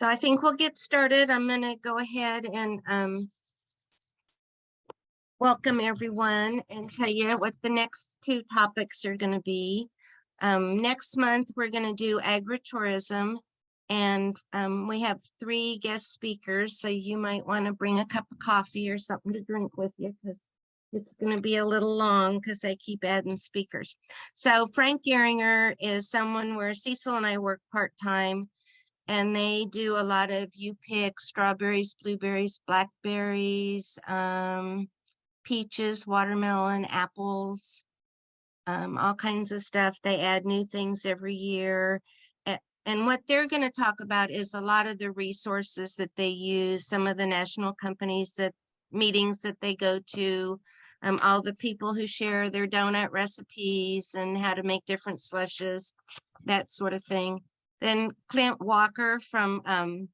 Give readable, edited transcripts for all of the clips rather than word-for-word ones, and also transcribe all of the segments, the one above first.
So I think we'll get started. I'm going to go ahead and welcome everyone and tell you what the next two topics are going to be. Next month, we're going to do agritourism, and we have 3 guest speakers, so you might want to bring a cup of coffee or something to drink with you because it's going to be a little long because I keep adding speakers. So Frank Gehringer is someone where Cecil and I work part-time, and they do a lot of you-pick, strawberries, blueberries, blackberries, peaches, watermelon, apples, all kinds of stuff. They add new things every year. And what they're going to talk about is a lot of the resources that they use, some of the national companies meetings that they go to, all the people who share their donut recipes and how to make different slushes, that sort of thing. Then Clint Walker from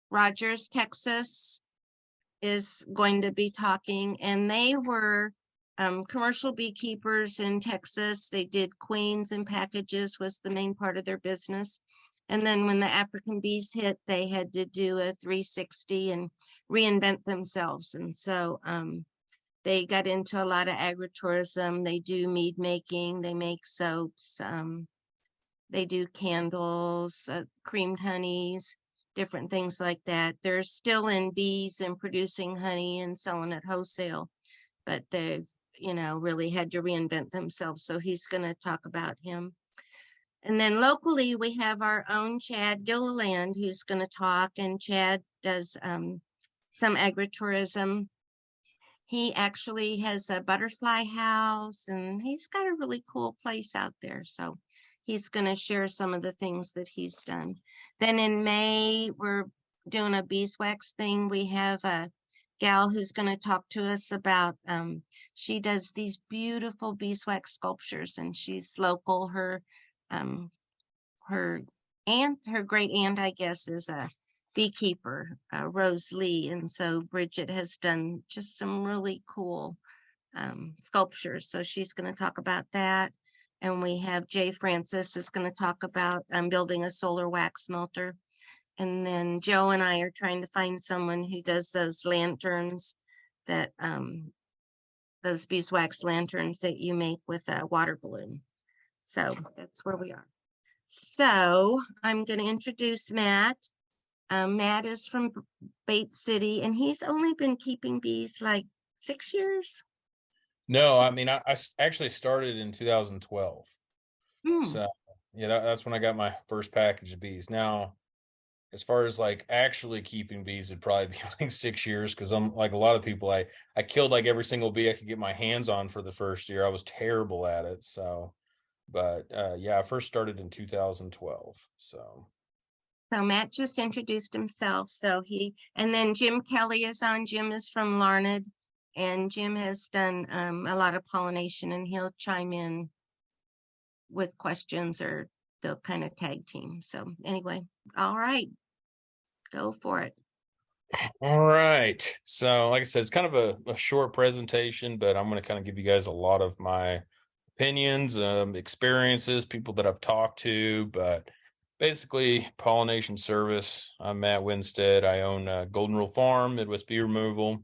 Rogers, Texas, is going to be talking, and they were commercial beekeepers in Texas. They did queens and packages was the main part of their business. And then when the African bees hit, they had to do a 360 and reinvent themselves. And so they got into a lot of agritourism. They do mead making, they make soaps, they do candles, creamed honeys, different things like that. They're still in bees and producing honey and selling it wholesale, but they've, really had to reinvent themselves. So he's going to talk about him. And then locally, we have our own Chad Gilliland, who's going to talk, and Chad does some agritourism. He actually has a butterfly house, and he's got a really cool place out there. So he's going to share some of the things that he's done. Then in May, we're doing a beeswax thing. We have a gal who's going to talk to us about, she does these beautiful beeswax sculptures, and she's local. Her great aunt, I guess, is a beekeeper, Rose Lee. And so Bridget has done just some really cool sculptures. So she's going to talk about that. And we have Jay Francis is going to talk about building a solar wax melter. And then Joe and I are trying to find someone who does those lanterns that, those beeswax lanterns that you make with a water balloon. So that's where we are. So I'm going to introduce Matt. Matt is from Bates City, and he's only been keeping bees like 6 years. No, I mean, I actually started in 2012. So, yeah, that's when I got my first package of bees. Now, as far as like actually keeping bees, it'd probably be like 6 years because I'm like a lot of people, I killed like every single bee I could get my hands on for the first year. I was terrible at it. So, but yeah, I first started in 2012. So Matt just introduced himself. And then Jim Kelly is on. Jim is from Larned, and Jim has done a lot of pollination, and he'll chime in with questions, or they'll kind of tag team. So anyway, all right, go for it. all right. So like I said, it's kind of a short presentation, but I'm going to kind of give you guys a lot of my opinions, experiences, people that I've talked to, but basically pollination service. I'm Matt Winstead. I own Golden Rule Farm, Midwest Bee Removal.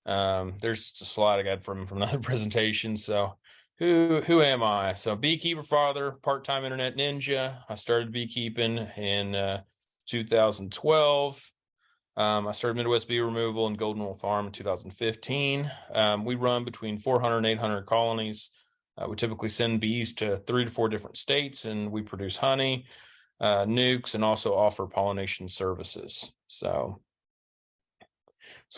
There's a slide I got from another presentation. So who am I? So beekeeper father, part-time internet ninja. I started beekeeping in 2012. I started Midwest Bee Removal and Golden Rule Farm in 2015. We run between 400 and 800 colonies. We typically send bees to 3 to 4 different states, and we produce honey, nukes, and also offer pollination services. So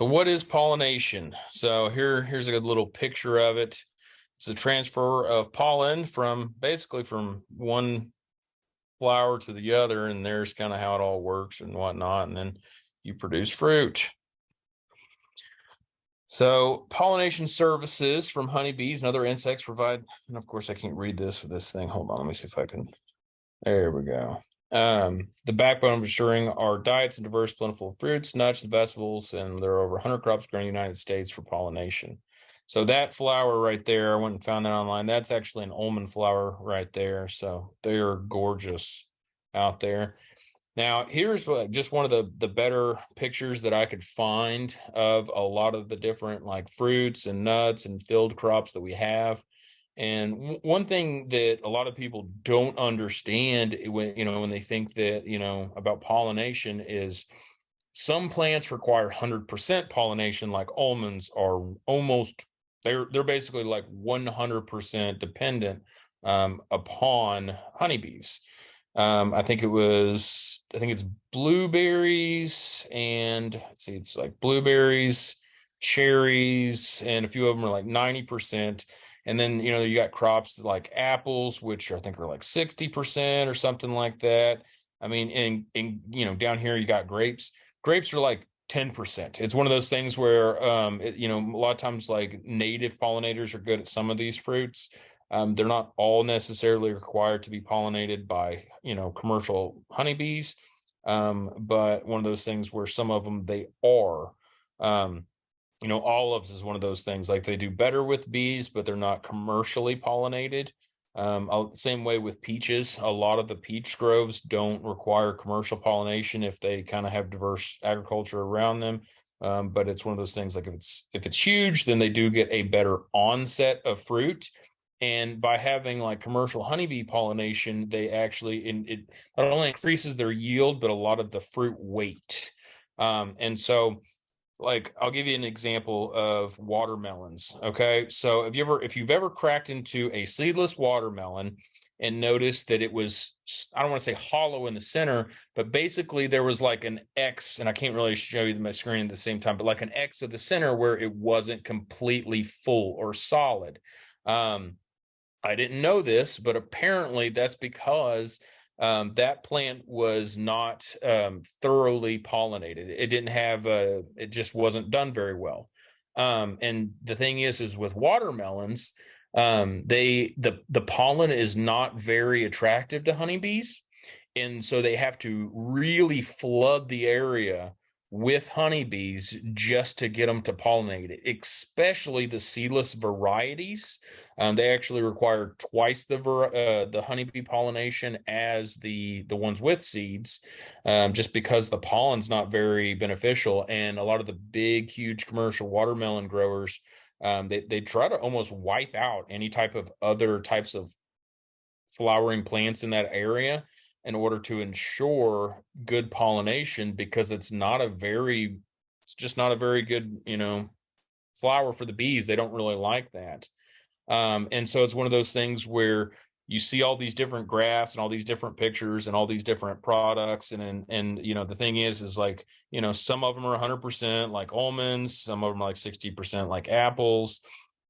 what is pollination? So here's a good little picture of it. It's a transfer of pollen from one flower to the other, and there's kind of how it all works and whatnot, and then you produce fruit. So pollination services from honeybees and other insects provide, and of course I can't read this with this thing. Hold on, let me see if I can. There we go. The backbone of ensuring our diets and diverse, plentiful fruits, nuts, and vegetables, and there are over 100 crops grown in the United States for pollination. So that flower right there, I went and found that online. That's actually an almond flower right there. So they are gorgeous out there. Now, here's just one of the better pictures that I could find of a lot of the different like fruits and nuts and field crops that we have. And one thing that a lot of people don't understand when when they think that about pollination is some plants require 100% pollination, like almonds are almost they're basically like 100% dependent upon honeybees. I think it's blueberries and let's see, it's like blueberries, cherries, and a few of them are like 90%. And then, you got crops like apples, which I think are like 60% or something like that. I mean, and down here you got grapes. Grapes are like 10%. It's one of those things where, a lot of times like native pollinators are good at some of these fruits. They're not all necessarily required to be pollinated by, commercial honeybees. But one of those things where some of them they are. Um, olives is one of those things like they do better with bees, but they're not commercially pollinated. Same way with peaches. A lot of the peach groves don't require commercial pollination if they kind of have diverse agriculture around them. But it's one of those things like if it's huge, then they do get a better onset of fruit. And by having like commercial honeybee pollination, they actually it not only increases their yield, but a lot of the fruit weight. And so like I'll give you an example of watermelons. Okay. So if you've ever cracked into a seedless watermelon and noticed that it was, I don't want to say hollow in the center, but basically there was like an X, and I can't really show you my screen at the same time, but like an X at the center where it wasn't completely full or solid. Um, I didn't know this, but apparently that's because that plant was not thoroughly pollinated. It didn't have it just wasn't done very well. And the thing is with watermelons, the pollen is not very attractive to honeybees, and so they have to really flood the area with honeybees just to get them to pollinate it, especially the seedless varieties. They actually require twice the honeybee pollination as the ones with seeds, just because the pollen's not very beneficial. And a lot of the big, huge commercial watermelon growers, they try to almost wipe out any type of other types of flowering plants in that area in order to ensure good pollination, because it's just not a very good, flower for the bees. They don't really like that. And so it's one of those things where you see all these different graphs and all these different pictures and all these different products. And the thing is like, some of them are 100% like almonds, some of them are like 60% like apples,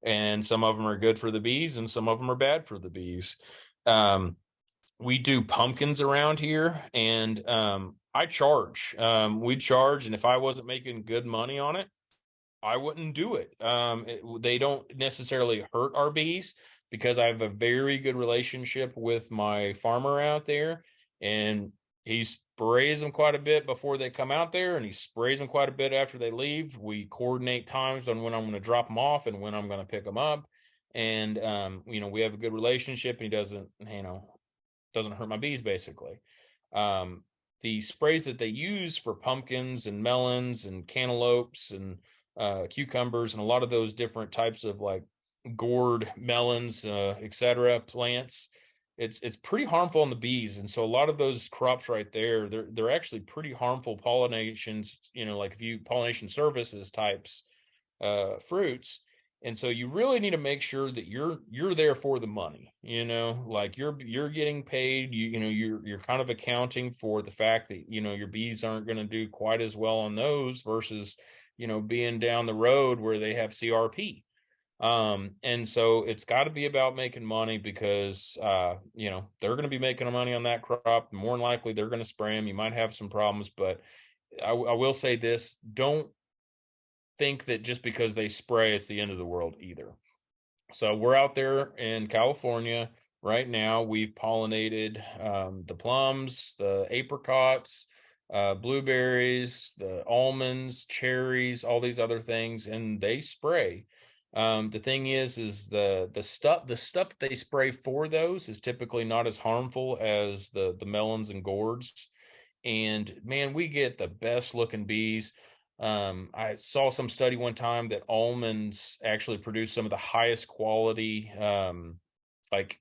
and some of them are good for the bees and some of them are bad for the bees. Um, we do pumpkins around here, and I charge. We charge, and if I wasn't making good money on it, I wouldn't do it. They don't necessarily hurt our bees because I have a very good relationship with my farmer out there, and he sprays them quite a bit before they come out there, and he sprays them quite a bit after they leave. We coordinate times on when I'm going to drop them off and when I'm going to pick them up, and we have a good relationship. And he doesn't hurt my bees basically. Um, the sprays that they use for pumpkins and melons and cantaloupes and cucumbers and a lot of those different types of like gourd melons, etc. plants, it's pretty harmful on the bees. And so a lot of those crops right there, they're actually pretty harmful pollinations. Like if you pollination services types fruits. And so you really need to make sure that you're there for the money, like you're getting paid. You're kind of accounting for the fact that your bees aren't going to do quite as well on those versus being down the road where they have CRP. And so it's got to be about making money because they're going to be making money on that crop. More than likely they're going to spray them. You might have some problems, but I will say this: don't think that just because they spray it's the end of the world either. So we're out there in California right now. We've pollinated the plums, the apricots, blueberries, the almonds, cherries, all these other things, and they spray. The thing is the stuff that they spray for those is typically not as harmful as the melons and gourds. And man, we get the best looking bees. I saw some study one time that almonds actually produce some of the highest quality, like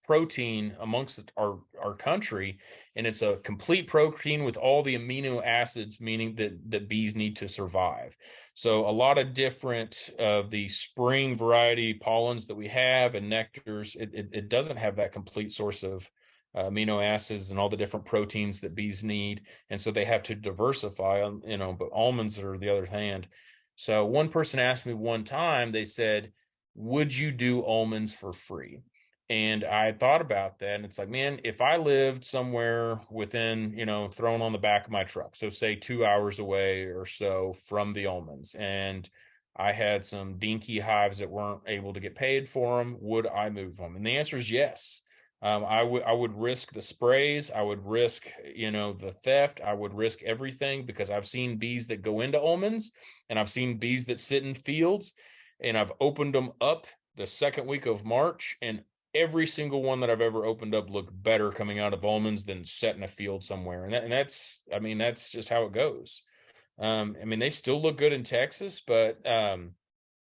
protein amongst our country, and it's a complete protein with all the amino acids, meaning that bees need to survive. So a lot of different of the spring variety pollens that we have and nectars, it doesn't have that complete source of amino acids and all the different proteins that bees need, and so they have to diversify on, but almonds are the other hand. So one person asked me one time, they said, would you do almonds for free? And I thought about that, and it's like, man, if I lived somewhere within, thrown on the back of my truck, so say 2 hours away or so from the almonds, and I had some dinky hives that weren't able to get paid for them, would I move them? And the answer is yes. I would risk the sprays. I would risk, the theft. I would risk everything, because I've seen bees that go into almonds, and I've seen bees that sit in fields, and I've opened them up the second week of March, and every single one that I've ever opened up looked better coming out of almonds than set in a field somewhere. And that's, I mean, that's just how it goes. I mean, they still look good in Texas, but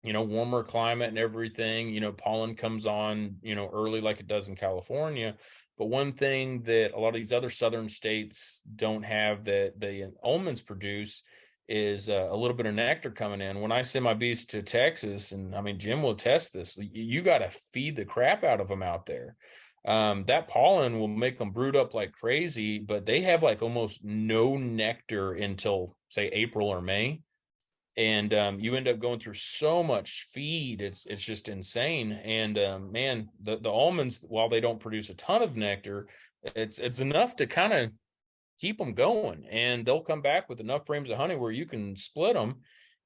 warmer climate and everything, pollen comes on, early like it does in California. But one thing that a lot of these other southern states don't have that the almonds produce is a little bit of nectar coming in. When I send my bees to Texas, and I mean, Jim will test this, you got to feed the crap out of them out there. That pollen will make them brood up like crazy, but they have like almost no nectar until, say, April or May. And you end up going through so much feed, it's just insane. And man, the almonds, while they don't produce a ton of nectar, it's enough to kind of keep them going, and they'll come back with enough frames of honey where you can split them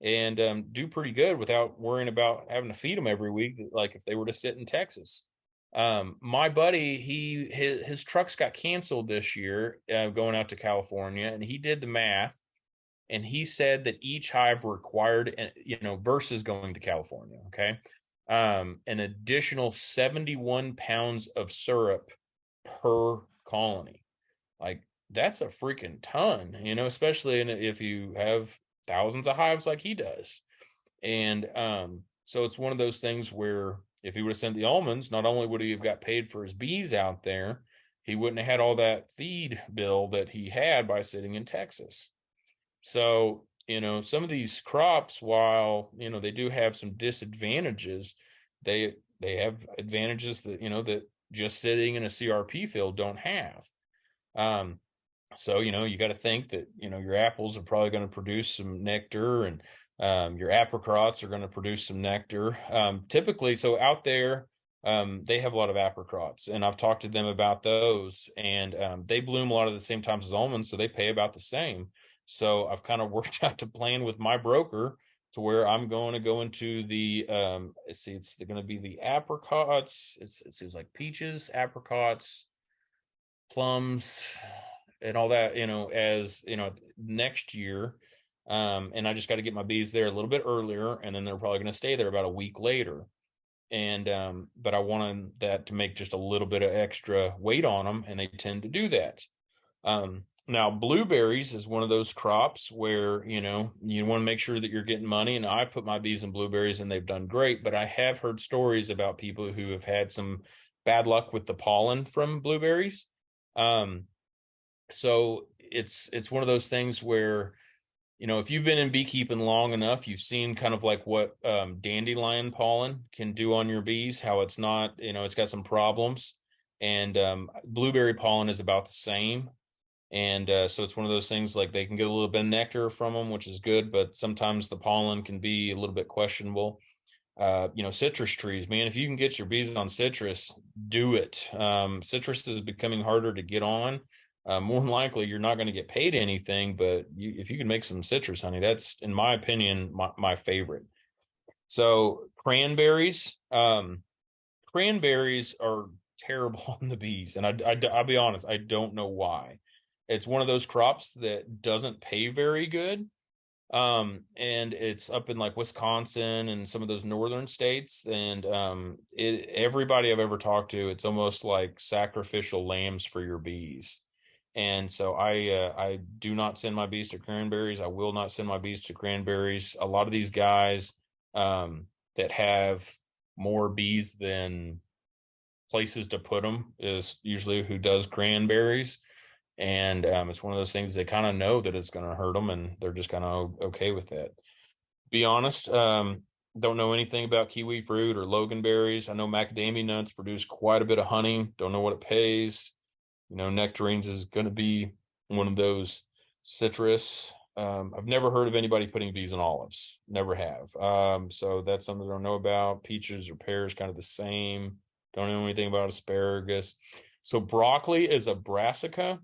and do pretty good without worrying about having to feed them every week, like if they were to sit in Texas. My buddy, his trucks got canceled this year, going out to California, and he did the math, and he said that each hive required, versus going to California, okay, an additional 71 pounds of syrup per colony. Like, that's a freaking ton, especially if you have thousands of hives like he does. And so it's one of those things where if he would have sent the almonds, not only would he have got paid for his bees out there, he wouldn't have had all that feed bill that he had by sitting in Texas. So, some of these crops, while, they do have some disadvantages, they have advantages that, that just sitting in a CRP field don't have. So, you got to think that, your apples are probably going to produce some nectar, and your apricots are going to produce some nectar. Typically, so out there, they have a lot of apricots, and I've talked to them about those, and they bloom a lot of the same times as almonds, so they pay about the same. So I've kind of worked out to plan with my broker to where I'm going to go into the it's going to be the apricots. It seems like peaches, apricots, plums, and all that, as next year. And I just got to get my bees there a little bit earlier, and then they're probably going to stay there about a week later. And but I wanted that to make just a little bit of extra weight on them, and they tend to do that. Now, blueberries is one of those crops where, you want to make sure that you're getting money. And I put my bees in blueberries, and they've done great. But I have heard stories about people who have had some bad luck with the pollen from blueberries. So it's one of those things where, if you've been in beekeeping long enough, you've seen kind of like what dandelion pollen can do on your bees, how it's not, it's got some problems. And blueberry pollen is about the same. And so it's one of those things, like they can get a little bit of nectar from them, which is good, but sometimes the pollen can be a little bit questionable. Citrus trees, man, if you can get your bees on citrus, do it. Citrus is becoming harder to get on. More than likely, you're not going to get paid anything, but if you can make some citrus honey, that's, in my opinion, my favorite. So cranberries, cranberries are terrible on the bees, and I'll be honest, I don't know why. It's one of those crops that doesn't pay very good. And it's up in like Wisconsin and some of those northern states. And everybody I've ever talked to, it's almost like sacrificial lambs for your bees. And so I do not send my bees to cranberries. I will not send my bees to cranberries. A lot of these guys that have more bees than places to put them is usually who does cranberries. And it's one of those things they kind of know that it's going to hurt them, and they're just kind of okay with that. Be honest, don't know anything about kiwi fruit or loganberries. I know macadamia nuts produce quite a bit of honey. Don't know what it pays. Nectarines is going to be one of those citrus. I've never heard of anybody putting bees on olives. Never have. So that's something I don't know about. Peaches or pears, kind of the same. Don't know anything about asparagus. So broccoli is a brassica.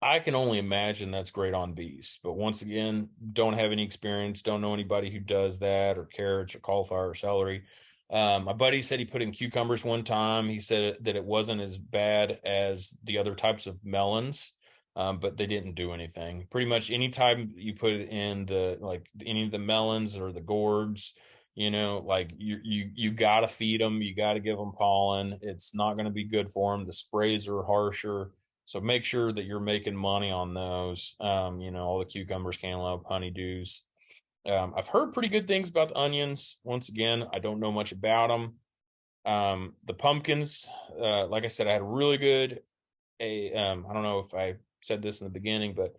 I can only imagine that's great on bees. But once again, don't have any experience, don't know anybody who does that, or carrots or cauliflower or celery. My buddy said he put in cucumbers one time. He said that it wasn't as bad as the other types of melons, but they didn't do anything. Pretty much anytime you put it in any of the melons or the gourds, like you got to feed them, you got to give them pollen. It's not going to be good for them. The sprays are harsher. So make sure that you're making money on those. All the cucumbers, cantaloupe, honeydews. I've heard pretty good things about the onions. Once again, I don't know much about them. The pumpkins, like I said, I had a really good. I don't know if I said this in the beginning, but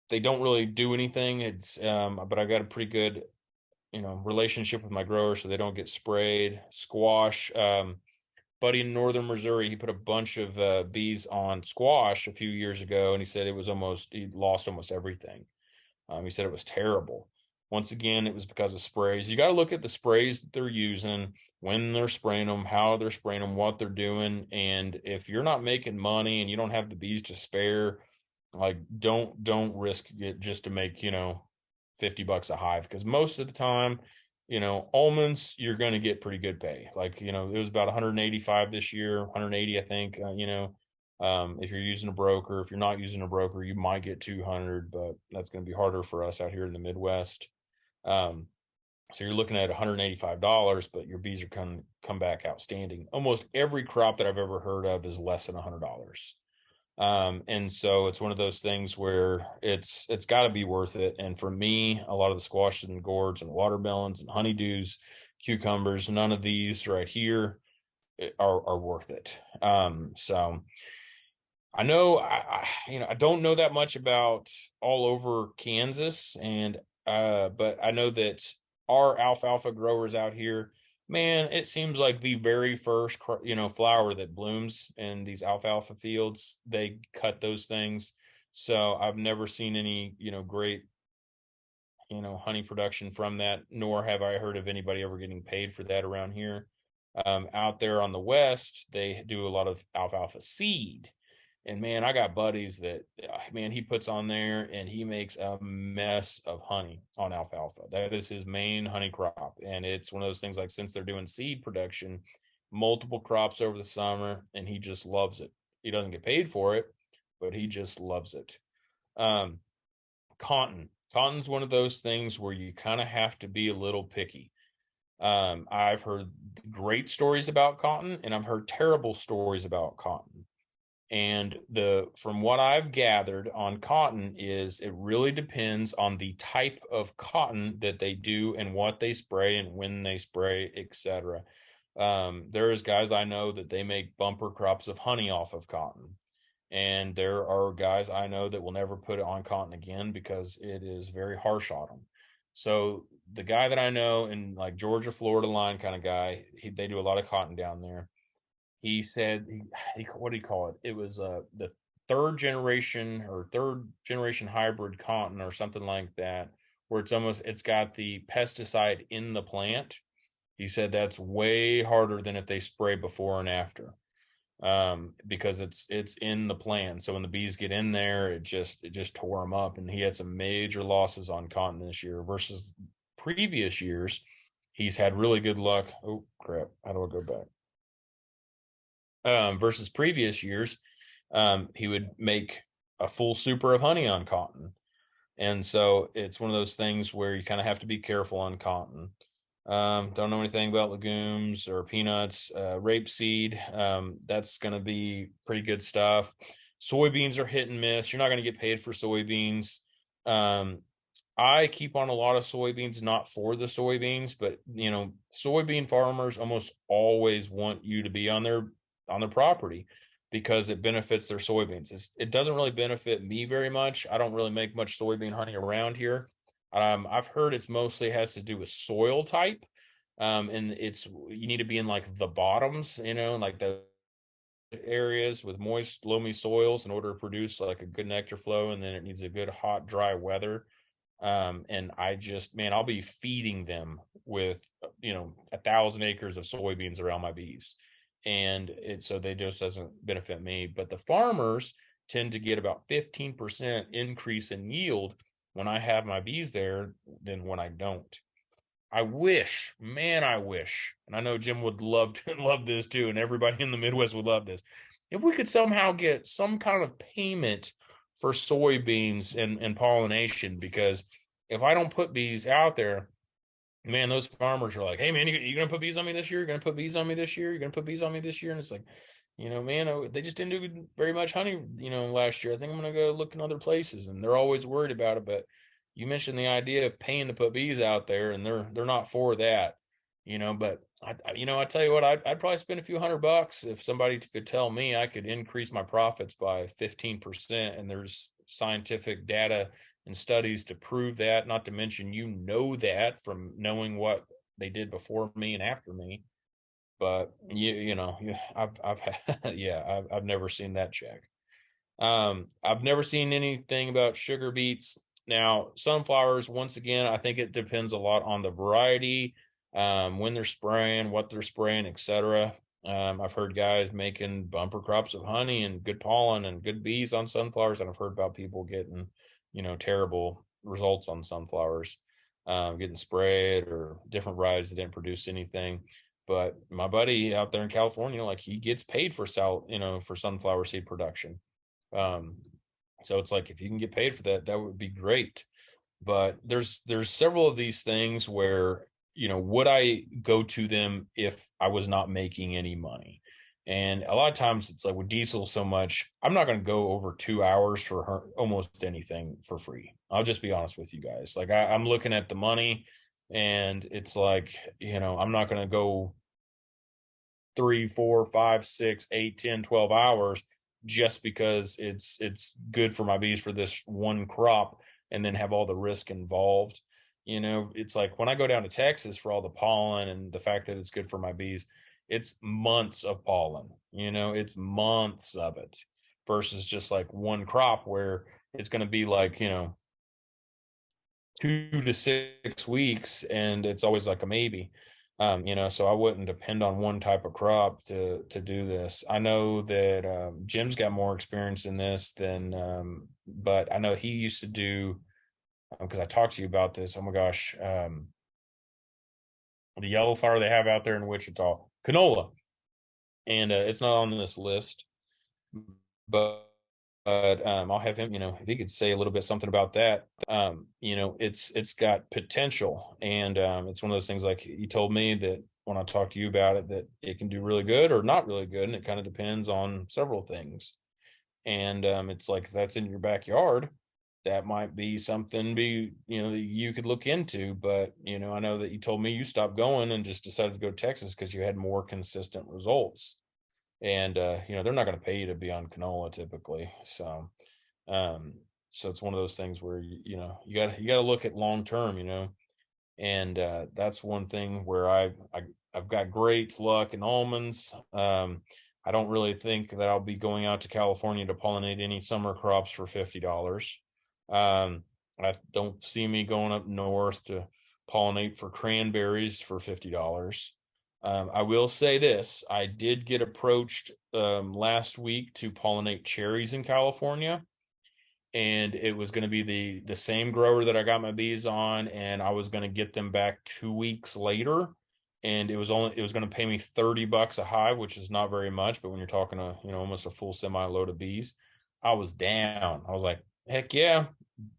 they don't really do anything. But I got a pretty good, relationship with my growers, so they don't get sprayed. Squash. Buddy in northern Missouri, he put a bunch of bees on squash a few years ago, and he said he lost almost everything. He said it was terrible. Once again, it was because of sprays. You got to look at the sprays that they're using, when they're spraying them, how they're spraying them, what they're doing. And if you're not making money and you don't have the bees to spare, like don't risk it just to make, $50 a hive. Because most of the time, almonds, you're going to get pretty good pay. Like, it was about 185 this year, 180, I think, if you're using a broker. If you're not using a broker, you might get 200, but that's going to be harder for us out here in the Midwest. So you're looking at $185, but your bees are come back outstanding. Almost every crop that I've ever heard of is less than $100. And so it's one of those things where it's got to be worth it. And for me, a lot of the squashes and gourds and watermelons and honeydews, cucumbers, none of these right here are worth it. So I know I don't know that much about all over Kansas, and but I know that our alfalfa growers out here, man, it seems like the very first flower that blooms in these alfalfa fields, they cut those things. So I've never seen any great honey production from that, nor have I heard of anybody ever getting paid for that around here. Out there on the west, they do a lot of alfalfa seed. And man, I got buddies that, man, he puts on there and he makes a mess of honey on alfalfa. That is his main honey crop. And it's one of those things, like, since they're doing seed production, multiple crops over the summer, and he just loves it. He doesn't get paid for it, but he just loves it. Um, Cotton. Cotton's one of those things where you kind of have to be a little picky. I've heard great stories about cotton, and I've heard terrible stories about cotton. And from what I've gathered on cotton is it really depends on the type of cotton that they do and what they spray and when they spray, etc. There's guys I know that they make bumper crops of honey off of cotton. And there are guys I know that will never put it on cotton again because it is very harsh on them. So the guy that I know in like Georgia, Florida line kind of guy, they do a lot of cotton down there. He said, what do you call it? It was the third generation hybrid cotton or something like that, where it's got the pesticide in the plant. He said that's way harder than if they spray before and after, because it's in the plant. So when the bees get in there, it just tore them up. And he had some major losses on cotton this year versus previous years. He's had really good luck. Oh crap! How do I go back? Versus previous years, he would make a full super of honey on cotton. And so it's one of those things where you kind of have to be careful on cotton. Don't know anything about legumes or peanuts. Rapeseed, that's going to be pretty good stuff. Soybeans are hit and miss. You're not going to get paid for soybeans. Um, I keep on a lot of soybeans, not for the soybeans, but soybean farmers almost always want you to be on their property because it benefits their soybeans. It doesn't really benefit me very much. I don't really make much soybean honey around here. I've heard it's mostly has to do with soil type. And it's you need to be in like the bottoms, like the areas with moist, loamy soils in order to produce like a good nectar flow, and then it needs a good hot, dry weather. And I just, man, I'll be feeding them with 1,000 acres of soybeans around my bees, and so they just doesn't benefit me. But the farmers tend to get about 15% increase in yield when I have my bees there than when I don't. I wish, man, I wish, and I know Jim would love to love this too, and everybody in the Midwest would love this. If we could somehow get some kind of payment for soybeans and pollination, because if I don't put bees out there, man, those farmers are like, hey, man, you gonna put bees on me this year? You're gonna put bees on me this year? You're gonna put bees on me this year? And it's like, man, they just didn't do very much honey, last year. I think I'm gonna go look in other places, and they're always worried about it. But you mentioned the idea of paying to put bees out there, and they're not for that, But I tell you what, I'd probably spend a few $100 if somebody could tell me I could increase my profits by 15%, and there's scientific data and studies to prove that. Not to mention, that from knowing what they did before me and after me. But I've never seen that check. I've never seen anything about sugar beets. Now, sunflowers, once again, I think it depends a lot on the variety, when they're spraying, what they're spraying, etc. I've heard guys making bumper crops of honey and good pollen and good bees on sunflowers, and I've heard about people getting, terrible results on sunflowers, getting sprayed or different varieties that didn't produce anything. But my buddy out there in California, like he gets paid for for sunflower seed production. Um, so it's like if you can get paid for that, that would be great. But there's several of these things where, would I go to them if I was not making any money? And a lot of times it's like with diesel so much, I'm not going to go over 2 hours for almost anything for free. I'll just be honest with you guys. Like I'm looking at the money, and it's like, I'm not going to go 3, 4, 5, 6, 8, 10, 12 hours just because it's good for my bees for this one crop, and then have all the risk involved. It's like when I go down to Texas for all the pollen and the fact that it's good for my bees, it's months of pollen, it's months of it versus just like one crop where it's going to be like, 2 to 6 weeks, and it's always like a maybe. So I wouldn't depend on one type of crop to do this. I know that Jim's got more experience in this than, but I know he used to do, because I talked to you about this. Oh my gosh, the yellow flower they have out there in Wichita, canola, and it's not on this list, but I'll have him, if he could say a little bit something about that. It's got potential, and it's one of those things. Like you told me that when I talked to you about it, that it can do really good or not really good, and it kind of depends on several things. And it's like if that's in your backyard, that might be something that you could look into. But I know that you told me you stopped going and just decided to go to Texas because you had more consistent results, and they're not going to pay you to be on canola typically. Um so it's one of those things where you got to look at long term, and that's one thing where I've got great luck in almonds. I don't really think that I'll be going out to California to pollinate any summer crops for $50. I don't see me going up north to pollinate for cranberries for $50. I will say this: I did get approached last week to pollinate cherries in California, and it was going to be the same grower that I got my bees on, and I was going to get them back 2 weeks later, and it was going to pay me $30 a hive, which is not very much, but when you're talking almost a full semi load of bees, I was down. I was like, heck yeah,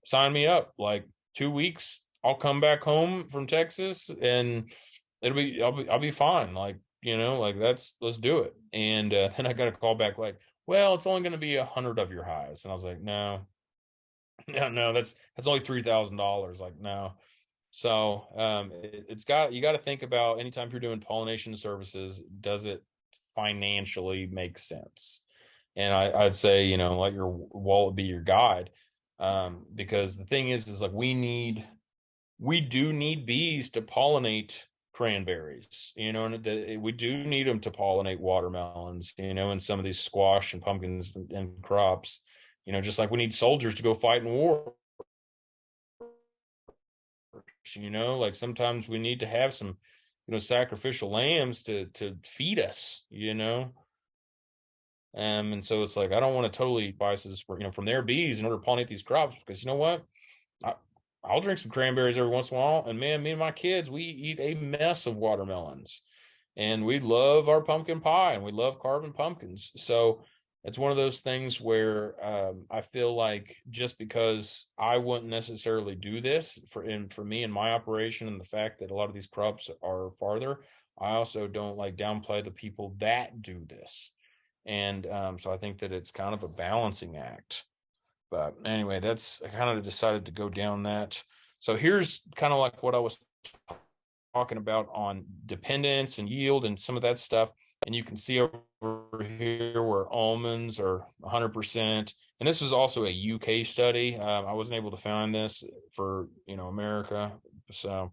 sign me up. Like 2 weeks, I'll come back home from Texas and I'll be fine. Like, like let's do it. And then I got a call back like, well, it's only going to be 100 of your hives. And I was like, no, no, that's only $3,000. Like, no. So you got to think about anytime you're doing pollination services, does it financially make sense? And I'd say, let your wallet be your guide. Because the thing is like we do need bees to pollinate cranberries, and we do need them to pollinate watermelons, and some of these squash and pumpkins and crops, just like we need soldiers to go fight in war. Like sometimes we need to have some, sacrificial lambs to feed us, and so it's like I don't want to totally biases for from their bees in order to pollinate these crops because you know what, I, I'll drink some cranberries every once in a while, and man, me and my kids we eat a mess of watermelons, and we love our pumpkin pie and we love carving pumpkins. So it's one of those things where I feel like just because I wouldn't necessarily do this for me and my operation and the fact that a lot of these crops are farther, I also don't like downplay the people that do this. And so I think that it's kind of a balancing act. But anyway, I kind of decided to go down that. So here's kind of like what I was talking about on dependence and yield and some of that stuff. And you can see over here where almonds are 100%. And this was also a UK study. I wasn't able to find this for, America. So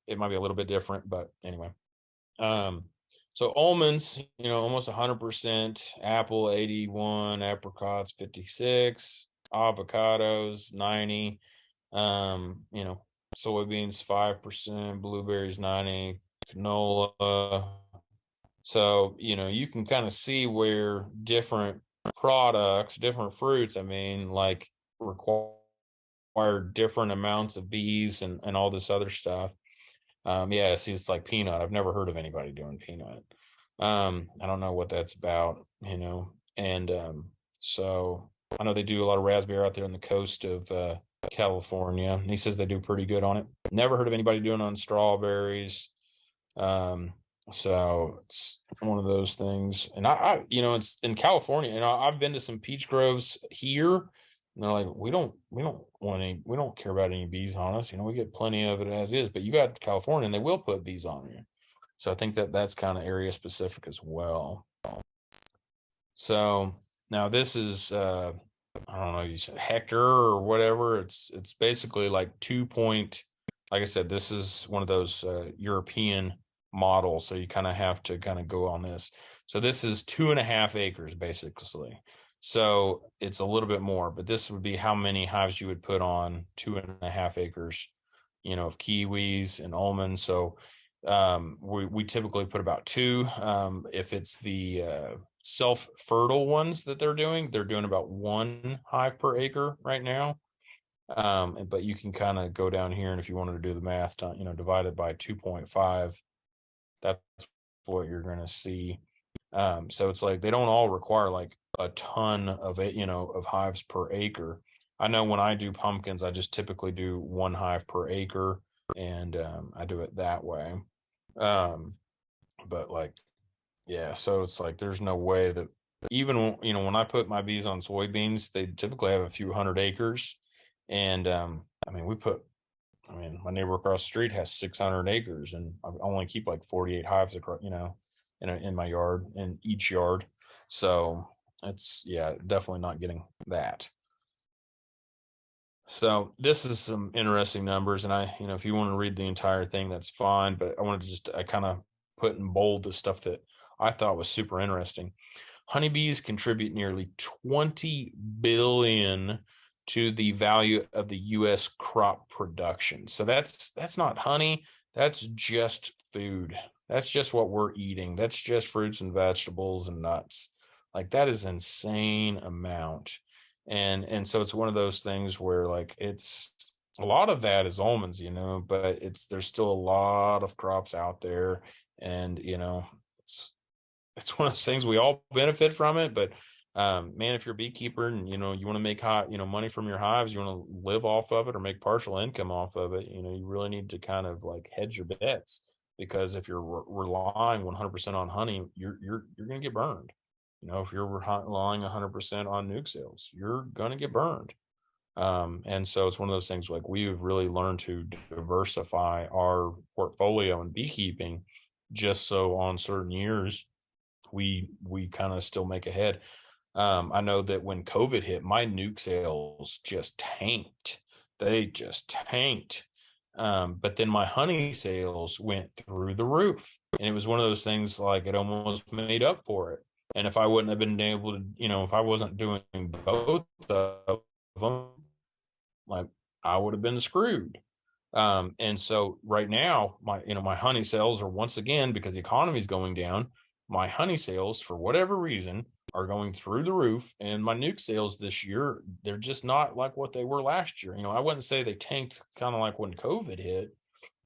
it might be a little bit different, but anyway. So almonds, almost 100%, apple 81, apricots 56, avocados 90, soybeans 5%, blueberries 90, canola. So, you can kind of see where different products, different fruits, like require different amounts of bees and all this other stuff. Yeah, see, it's like peanut. I've never heard of anybody doing peanut. I don't know what that's about, and so I know they do a lot of raspberry out there on the coast of California. And he says they do pretty good on it. Never heard of anybody doing it on strawberries. Um, so it's one of those things. And it's in California, and I've been to some peach groves here. And they're like, we don't care about any bees on us. We get plenty of it as is, but you got California and they will put bees on you. So I think that that's kind of area specific as well. So now this is, I don't know, you said hectare or whatever. It's basically like like I said, this is one of those European models. So you kind of have to kind of go on this. So this is 2.5 acres basically. So it's a little bit more, but this would be how many hives you would put on 2.5 acres, of kiwis and almonds. So we typically put about two. If it's the self-fertile ones that they're doing about 1 hive per acre right now. But you can kind of go down here, and if you wanted to do the math, divide it by 2.5, that's what you're going to see. So it's like they don't all require like a ton of it, of hives per acre. I know when I do pumpkins, I just typically do 1 hive per acre, and I do it that way. But like, yeah, so it's like there's no way that even when I put my bees on soybeans, they typically have a few hundred acres, and my neighbor across the street has 600 acres, and I only keep like 48 hives across, in my yard, in each yard. So it's, yeah, definitely not getting that. So this is some interesting numbers, and if you want to read the entire thing, that's fine. But I wanted to I kind of put in bold the stuff that I thought was super interesting. Honeybees contribute nearly 20 billion to the value of the U.S. crop production. So that's not honey. That's just food. That's just what we're eating. That's just fruits and vegetables and nuts. Like that is insane amount. And so it's one of those things where like it's a lot of that is almonds, but there's still a lot of crops out there, and it's one of those things we all benefit from it, but Man, if you're a beekeeper and you want to make hot, money from your hives, you want to live off of it or make partial income off of it, you really need to kind of like hedge your bets, because if you're relying 100% on honey, you're going to get burned. If you're relying 100% on nuke sales, you're going to get burned. And so it's one of those things, like we've really learned to diversify our portfolio in beekeeping, just so on certain years we kind of still make ahead. I know that when COVID hit, my nuke sales just tanked. They just tanked. But then my honey sales went through the roof. And it was one of those things, like it almost made up for it. And if I wouldn't have been able to, if I wasn't doing both of them, like I would have been screwed. And so right now, my honey sales are, once again, because the economy is going down, my honey sales, for whatever reason, are going through the roof. And my nuke sales this year, they're just not like what they were last year. I wouldn't say they tanked kind of like when COVID hit.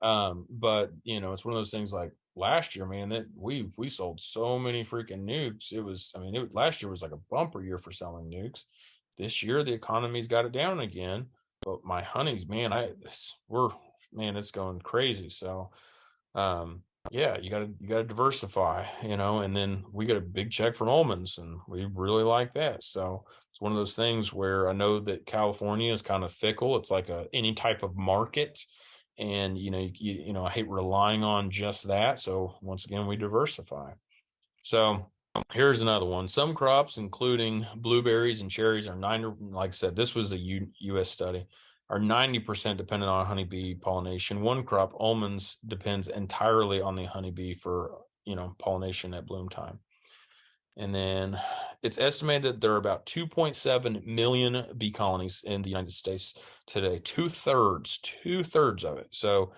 But it's one of those things, like last year, man, that we sold so many freaking nukes. It was, last year was like a bumper year for selling nukes. This year, the economy's got it down again. But my honeys, man, it's going crazy. So, yeah, you gotta diversify, and then we get a big check from almonds, and we really like that. So it's one of those things where I know that California is kind of fickle. It's like any type of market, and I hate relying on just that. So once again, we diversify. So here's another one. Some crops, including blueberries and cherries, are like I said, this was a U.S. study, are 90% dependent on honeybee pollination. One crop, almonds, depends entirely on the honeybee for, pollination at bloom time. And then it's estimated that there are about 2.7 million bee colonies in the United States today. Two-thirds of it. So,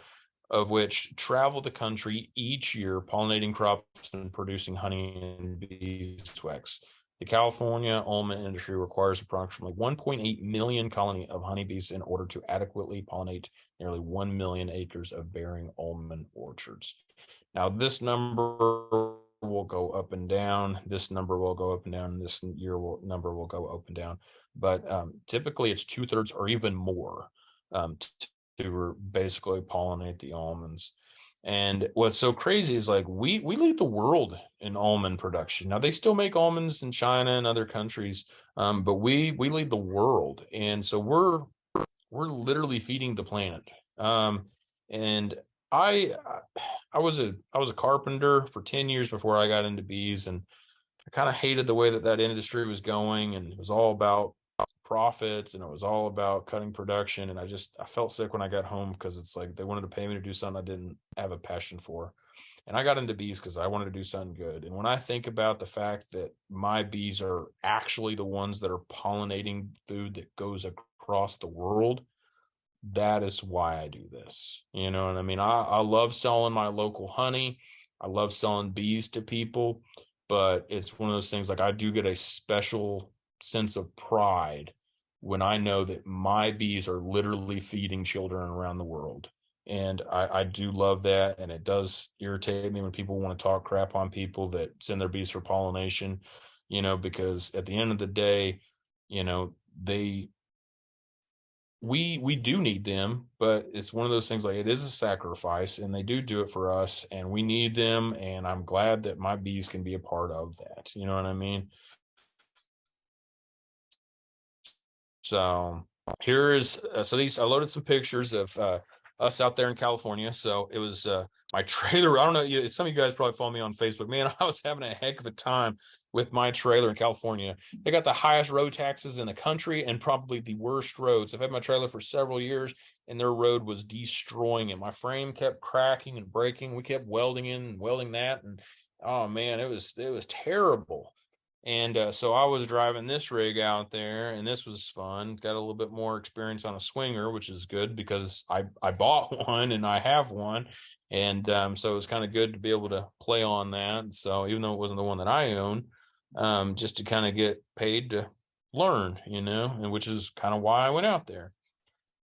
of which travel the country each year, pollinating crops and producing honey and beeswax. The California almond industry requires approximately 1.8 million colony of honeybees in order to adequately pollinate nearly 1 million acres of bearing almond orchards. Now, this number will go up and down. This number will go up and down. This number will go up and down. But typically, it's two-thirds or even more to basically pollinate the almonds. And what's so crazy is, like, we lead the world in almond production. Now, they still make almonds in China and other countries, but we lead the world, and so we're literally feeding the planet. And I I was a carpenter for 10 years before I got into bees, and I kind of hated the way that industry was going, and it was all about profits, and it was all about cutting production. And I felt sick when I got home, because it's like they wanted to pay me to do something I didn't have a passion for. And I got into bees because I wanted to do something good. And when I think about the fact that my bees are actually the ones that are pollinating food that goes across the world, that is why I do this. You know what I mean? I love selling my local honey. I love selling bees to people, but it's one of those things, like I do get a special sense of pride when I know that my bees are literally feeding children around the world. And I do love that. And it does irritate me when people want to talk crap on people that send their bees for pollination, because at the end of the day, they we do need them, but it's one of those things, like it is a sacrifice, and they do it for us, and we need them. And I'm glad that my bees can be a part of that. You know what I mean? So I loaded some pictures of us out there in California. So it was my trailer. I don't know. Some of you guys probably follow me on Facebook. Man, I was having a heck of a time with my trailer in California. They got the highest road taxes in the country and probably the worst roads. I've had my trailer for several years, and their road was destroying it. My frame kept cracking and breaking. We kept welding in and welding that, and oh man, it was terrible. And so I was driving this rig out there, and this was fun. Got a little bit more experience on a swinger, which is good because I bought one and I have one. And so it was kind of good to be able to play on that. So even though it wasn't the one that I own, just to kind of get paid to learn, and which is kind of why I went out there.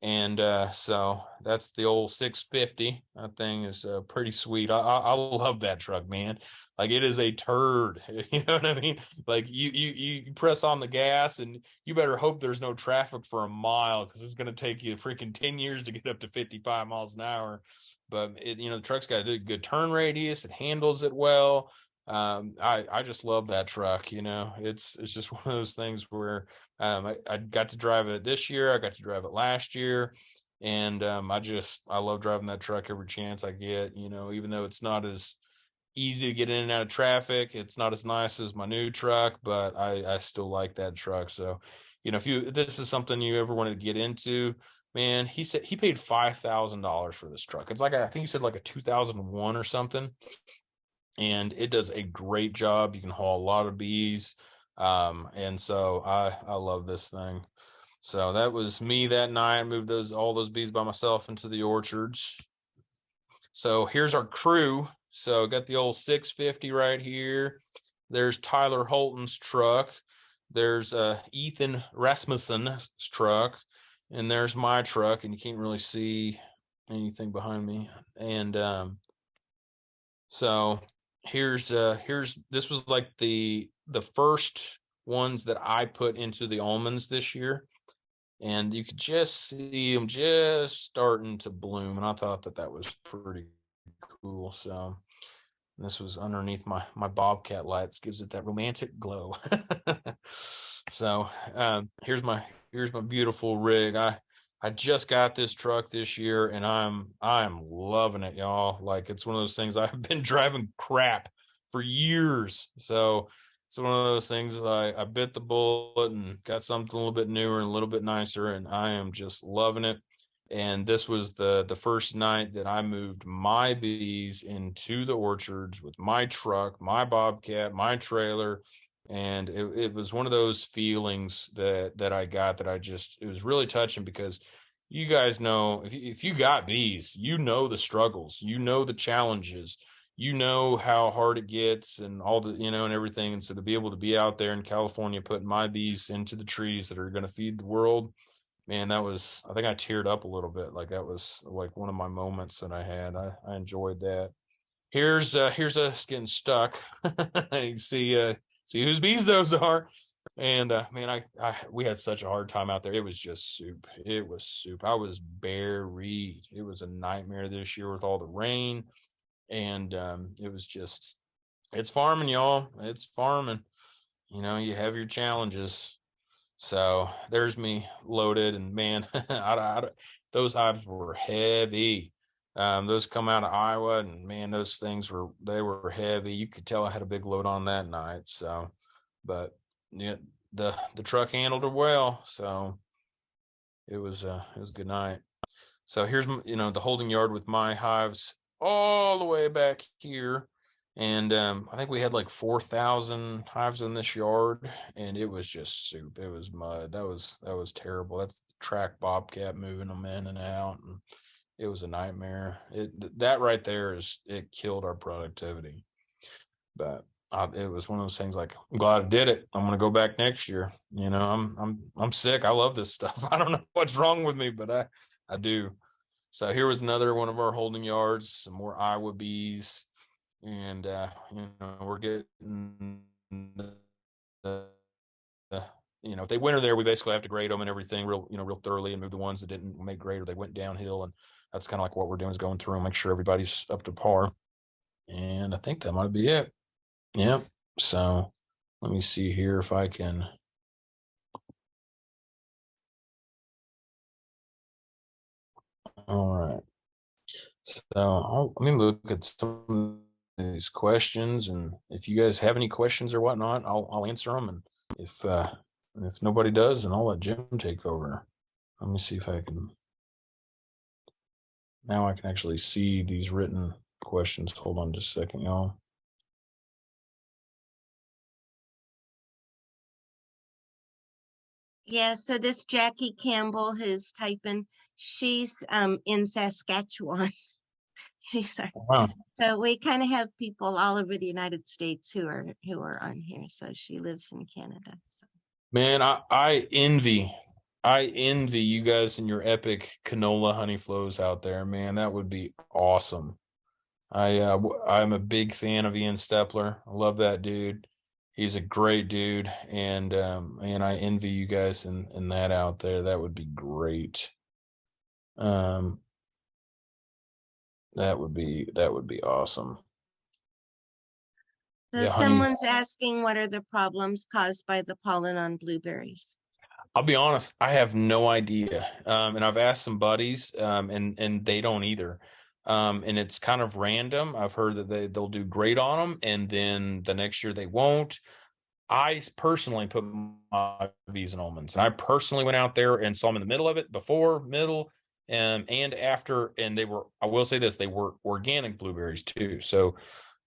And so that's the old 650. That thing is pretty sweet. I love that truck, man. Like it is a turd. You know what I mean? Like you press on the gas and you better hope there's no traffic for a mile because it's gonna take you freaking 10 years to get up to 55 miles an hour. But the truck's got a good turn radius. It handles it well. I just love that truck. It's just one of those things where I got to drive it this year. I got to drive it last year. And I love driving that truck every chance I get, even though it's not as easy to get in and out of traffic. It's not as nice as my new truck, but I still like that truck. So, if this is something you ever wanted to get into, man, he said he paid $5,000 for this truck. It's I think he said like a 2001 or something. And it does a great job. You can haul a lot of bees. And so I love this thing. So that was me that night. I moved all those bees by myself into the orchards. So here's our crew. So got the old 650 right here. There's Tyler Holton's truck. There's Ethan Rasmussen's truck. And there's my truck. And you can't really see anything behind me. And so here's this was like the first ones that I put into the almonds this year, and you could just see them just starting to bloom, and I thought that was pretty cool. So this was underneath my bobcat lights, gives it that romantic glow. So here's my beautiful rig. I just got this truck this year and I'm loving it, y'all. Like it's one of those things I've been driving crap for years. So it's one of those things I bit the bullet and got something a little bit newer and a little bit nicer, and I am just loving it. And this was the first night that I moved my bees into the orchards with my truck, my bobcat, my trailer. And it was one of those feelings that I got that it was really touching, because you guys know, if you got bees, the struggles, the challenges, how hard it gets and all the, and everything. And so to be able to be out there in California putting my bees into the trees that are going to feed the world, man, I think I teared up a little bit. Like that was like one of my moments that I had. I enjoyed that. Here's us getting stuck. You see whose bees those are. And man, we had such a hard time out there. It was just soup. It was soup. I was buried. It was a nightmare this year with all the rain. And it was just, it's farming, y'all. It's farming. You have your challenges. So there's me loaded, and man, those hives were heavy. Those come out of Iowa, and man, those things were heavy. You could tell I had a big load on that night. So, but yeah, the truck handled it well. So it was a good night. So here's the holding yard with my hives all the way back here. And I think we had like 4,000 hives in this yard, and it was just soup. It was mud. That was terrible. That's the track bobcat moving them in and out, and it was a nightmare. That right there it killed our productivity. But it was one of those things. Like, I'm glad I did it. I'm gonna go back next year. I'm sick. I love this stuff. I don't know what's wrong with me, but I do. So here was another one of our holding yards. Some more Iowa bees. And we're getting if they winter there, we basically have to grade them and everything real thoroughly, and move the ones that didn't make grade or they went downhill. And that's kind of like what we're doing, is going through and make sure everybody's up to par. And I think that might be it. Yep. So let me see here if I can. All right. So let me look at some of these questions, and if you guys have any questions or whatnot, I'll answer them. And if nobody does, then I'll let Jim take over. Let me see if I can. Now I can actually see these written questions. Hold on just a second, y'all. Yeah, so this Jackie Campbell who's typing, she's in Saskatchewan. Wow. So we kind of have people all over the United States who are on here. So she lives in Canada. So. Man, I I envy you guys and your epic canola honey flows out there, man. That would be awesome. I'm a big fan of Ian Stepler. I love that dude. He's a great dude, and I envy you guys in that out there. That would be great. Um, that would be awesome. So Yeah, honey. someone's asking what are the problems caused by the pollen on blueberries? I'll be honest, I have no idea. And I've asked some buddies, and they don't either. And it's kind of random. I've heard that they'll do great on them, and then the next year they won't. I personally put my bees in almonds, and I personally went out there and saw them in the middle of it, before, middle, and after. And they were, I will say this, they were organic blueberries too. So,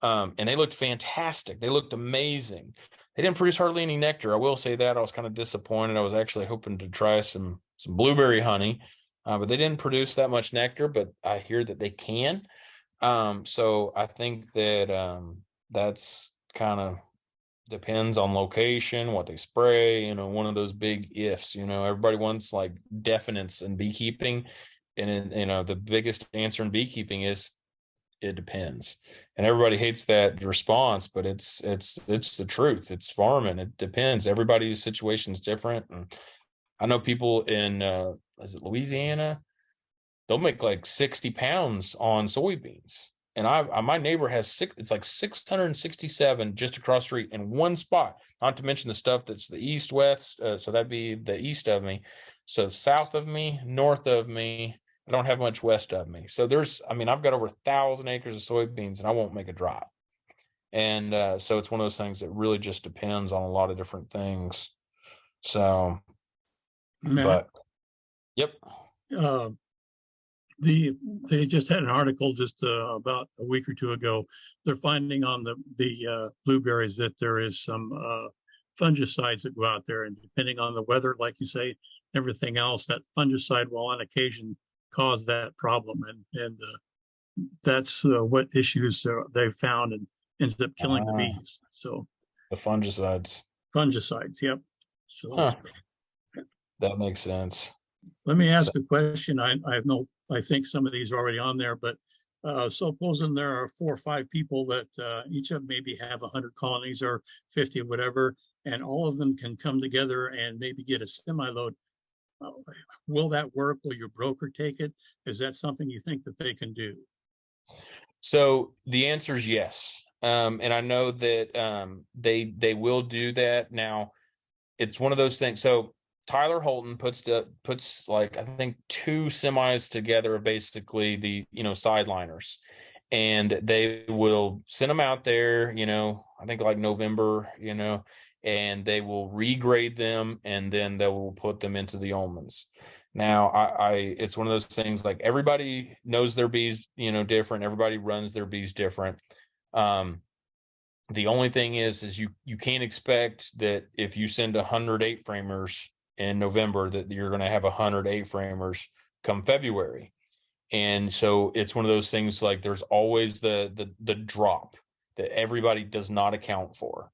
and they looked fantastic. They looked amazing. They didn't produce hardly any nectar. I will say that. I was kind of disappointed. I was actually hoping to try some blueberry honey, but they didn't produce that much nectar. But I hear that they can. So I think that that's kind of depends on location, what they spray, one of those big ifs. Everybody wants like definites in beekeeping. And the biggest answer in beekeeping is it depends. And everybody hates that response, but it's the truth. It's farming. It depends. Everybody's situation is different. And I know people in is it Louisiana? They'll make like 60 pounds on soybeans. And my neighbor has it's like 667 just across the street in one spot. Not to mention the stuff that's the east west. So that'd be the east of me. So south of me, north of me. I don't have much west of me. So I've got over 1,000 acres of soybeans, and I won't make a drop. And so it's one of those things that really just depends on a lot of different things. So, Matt, but yep. uh, they just had an article just about a week or two ago. They're finding on the blueberries that there is some fungicides that go out there, and depending on the weather, like you say, everything else, that fungicide will on occasion cause that problem, and that's what issues they found, and ends up killing the bees. So The fungicides. fungicides, yep. So Huh. That makes sense. let me ask a question. I think some of these are already on there, but supposing there are 4 or 5 people that each of them maybe have 100 colonies or 50 or whatever, and all of them can come together and maybe get a semi-load. Will that work? Will your broker take it? Is that something you think that they can do? So the answer is yes. And I know that they will do that. Now, it's one of those things. So Tyler Holton puts like I think 2 semis together of basically the sideliners, and they will send them out there. I think like November. And they will regrade them, and then they will put them into the almonds. Now, it's one of those things like everybody knows their bees, different. Everybody runs their bees different. The only thing is you can't expect that if you send 100 8-framers in November that you're going to have 100 8-framers come February. And so it's one of those things like there's always the drop that everybody does not account for.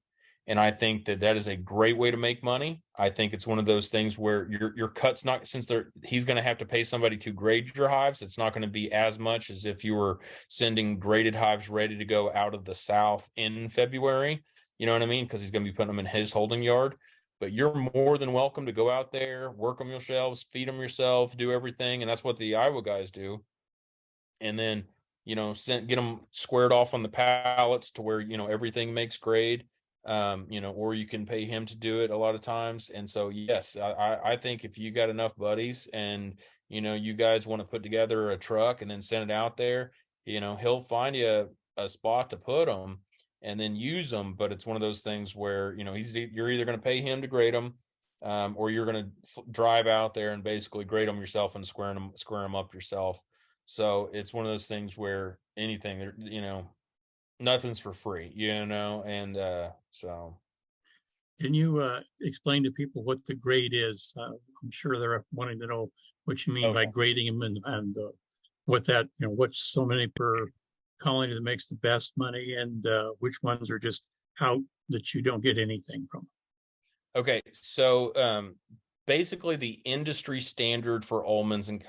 And I think that is a great way to make money. I think it's one of those things where your cut's not, since he's going to have to pay somebody to grade your hives. It's not going to be as much as if you were sending graded hives ready to go out of the South in February. You know what I mean? Because he's going to be putting them in his holding yard. But you're more than welcome to go out there, work them yourselves, feed them yourself, do everything. And that's what the Iowa guys do. And then, get them squared off on the pallets to where, everything makes grade. Or you can pay him to do it a lot of times. And so, yes, I think if you got enough buddies and, you guys want to put together a truck and then send it out there, he'll find you a spot to put them and then use them. But it's one of those things where, you're either going to pay him to grade them, or you're going to drive out there and basically grade them yourself and square them up yourself. So it's one of those things where anything, nothing's for free, and so. Can you explain to people what the grade is? I'm sure they're wanting to know what you mean by grading them, and what that, what's so many per colony that makes the best money, and which ones are just out that you don't get anything from. Okay, so basically the industry standard for almonds in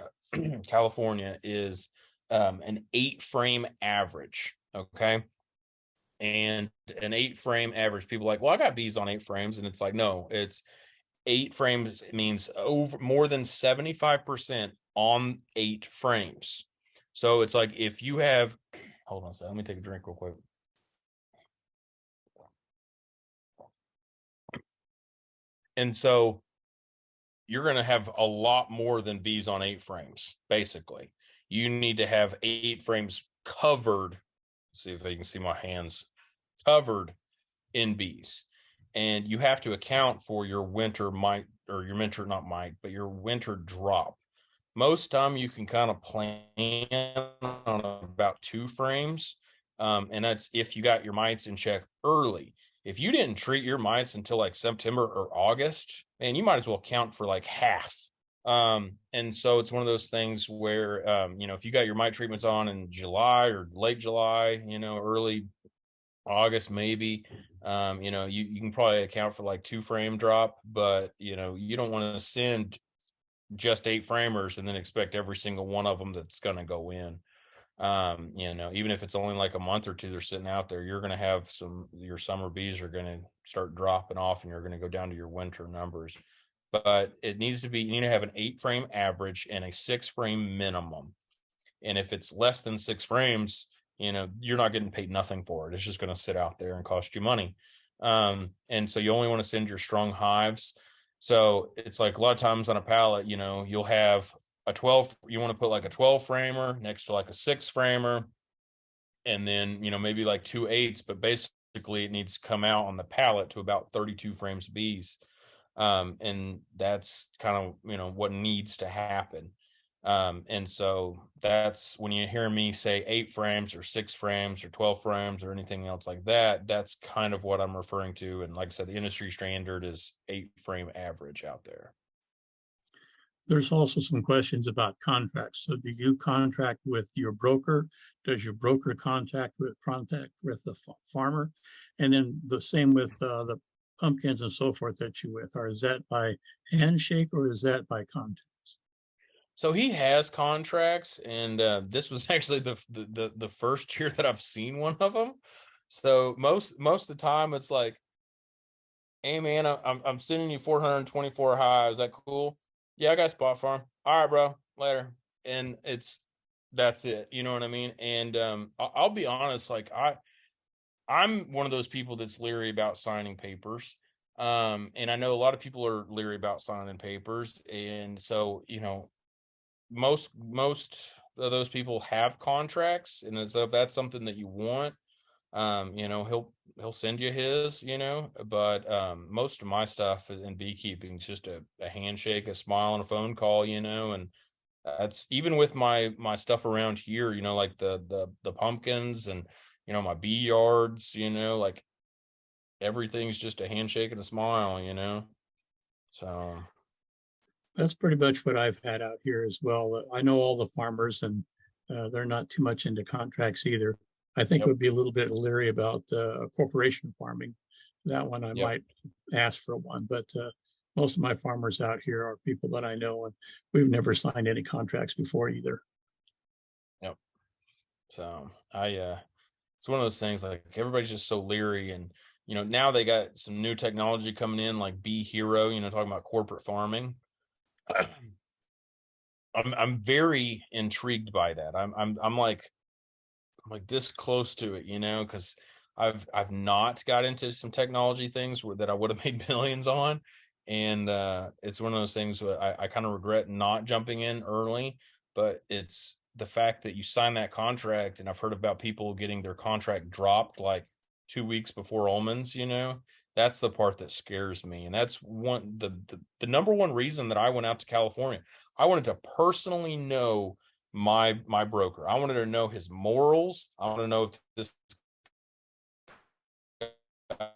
California is an 8-frame average. Okay. And an 8-frame average, people are like, well, I got bees on 8 frames. And it's like, no, it's 8 frames. It means over more than 75% on 8 frames. So it's like if you have, hold on a second, let me take a drink real quick. And so you're going to have a lot more than bees on 8 frames, basically. You need to have 8 frames covered. Let's see if I can see my hands covered in bees. And you have to account for your winter mite, or your winter, not mite, but your winter drop. Most time you can kind of plan on about 2 frames. And that's if you got your mites in check early. If you didn't treat your mites until like September or August, man, you might as well count for like half. And so it's one of those things where, if you got your mite treatments on in July or late July, early August, maybe, you can probably account for like 2 frame drop, but you don't want to send just 8 framers and then expect every single one of them that's going to go in. Even if it's only like a month or two they're sitting out there, you're going to have your summer bees are going to start dropping off and you're going to go down to your winter numbers. But it needs to be, you need to have an 8-frame average and a 6-frame minimum. And if it's less than 6 frames, you're not getting paid nothing for it. It's just going to sit out there and cost you money. And so you only want to send your strong hives. So it's like a lot of times on a pallet, you'll have a 12, you want to put like a 12-framer next to like a 6-framer, and then, maybe like 2 8s, but basically it needs to come out on the pallet to about 32 frames of bees. And that's kind of, what needs to happen. And so that's when you hear me say 8 frames or 6 frames or 12 frames or anything else like that, that's kind of what I'm referring to. And like I said, the industry standard is 8-frame average out there. There's also some questions about contracts. So do you contract with your broker? Does your broker contact with the farmer? And then the same with the pumpkins and so forth that you with, or is that by handshake or is that by contact? So he has contracts, and this was actually the first year that I've seen one of them. So most of the time, it's like, "Hey man, I'm sending you 424 high. Is that cool? Yeah, I got a spot farm. All right, bro. Later." And that's it. You know what I mean? And I'll be honest, like I'm one of those people that's leery about signing papers. And I know a lot of people are leery about signing papers, and so most of those people have contracts, and so if that's something that you want, he'll send you his, but most of my stuff in beekeeping is just a handshake, a smile, and a phone call, and that's even with my stuff around here, like the pumpkins and my bee yards, like everything's just a handshake and a smile. So That's pretty much what I've had out here as well. I know all the farmers, and they're not too much into contracts either. I think it yep, would be a little bit leery about corporation farming. That one I yep, might ask for one, but most of my farmers out here are people that I know, and we've never signed any contracts before either. yep. So it's one of those things, like everybody's just so leery, and now they got some new technology coming in like Bee Hero, talking about corporate farming. I'm very intrigued by that. I'm like this close to it, because I've not got into some technology things that I would have made millions on. And it's one of those things where I kind of regret not jumping in early, but it's the fact that you sign that contract, and I've heard about people getting their contract dropped like 2 weeks before almonds, that's the part that scares me. And that's the number one reason that I went out to California. I wanted to personally know my broker. I wanted to know his morals. I want to know if this guy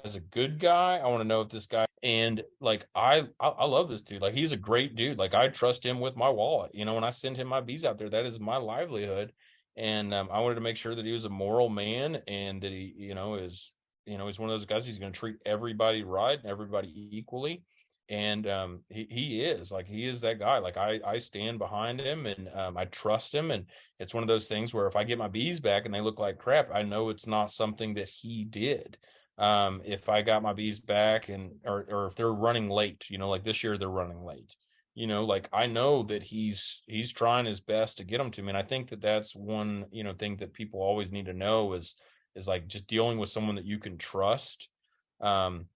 is a good guy. I want to know if this guy, and like I love this dude. Like he's a great dude. Like I trust him with my wallet. When I send him my bees out there, that is my livelihood. And I wanted to make sure that he was a moral man, and that he, is he's one of those guys. He's going to treat everybody right and everybody equally. And he is like, he is that guy. Like I stand behind him, and I trust him. And it's one of those things where if I get my bees back and they look like crap, I know it's not something that he did. If I got my bees back, and or if they're running late, like this year they're running late, like I know that he's trying his best to get them to me. And I think that that's one, thing that people always need to know is like just dealing with someone that you can trust. Um,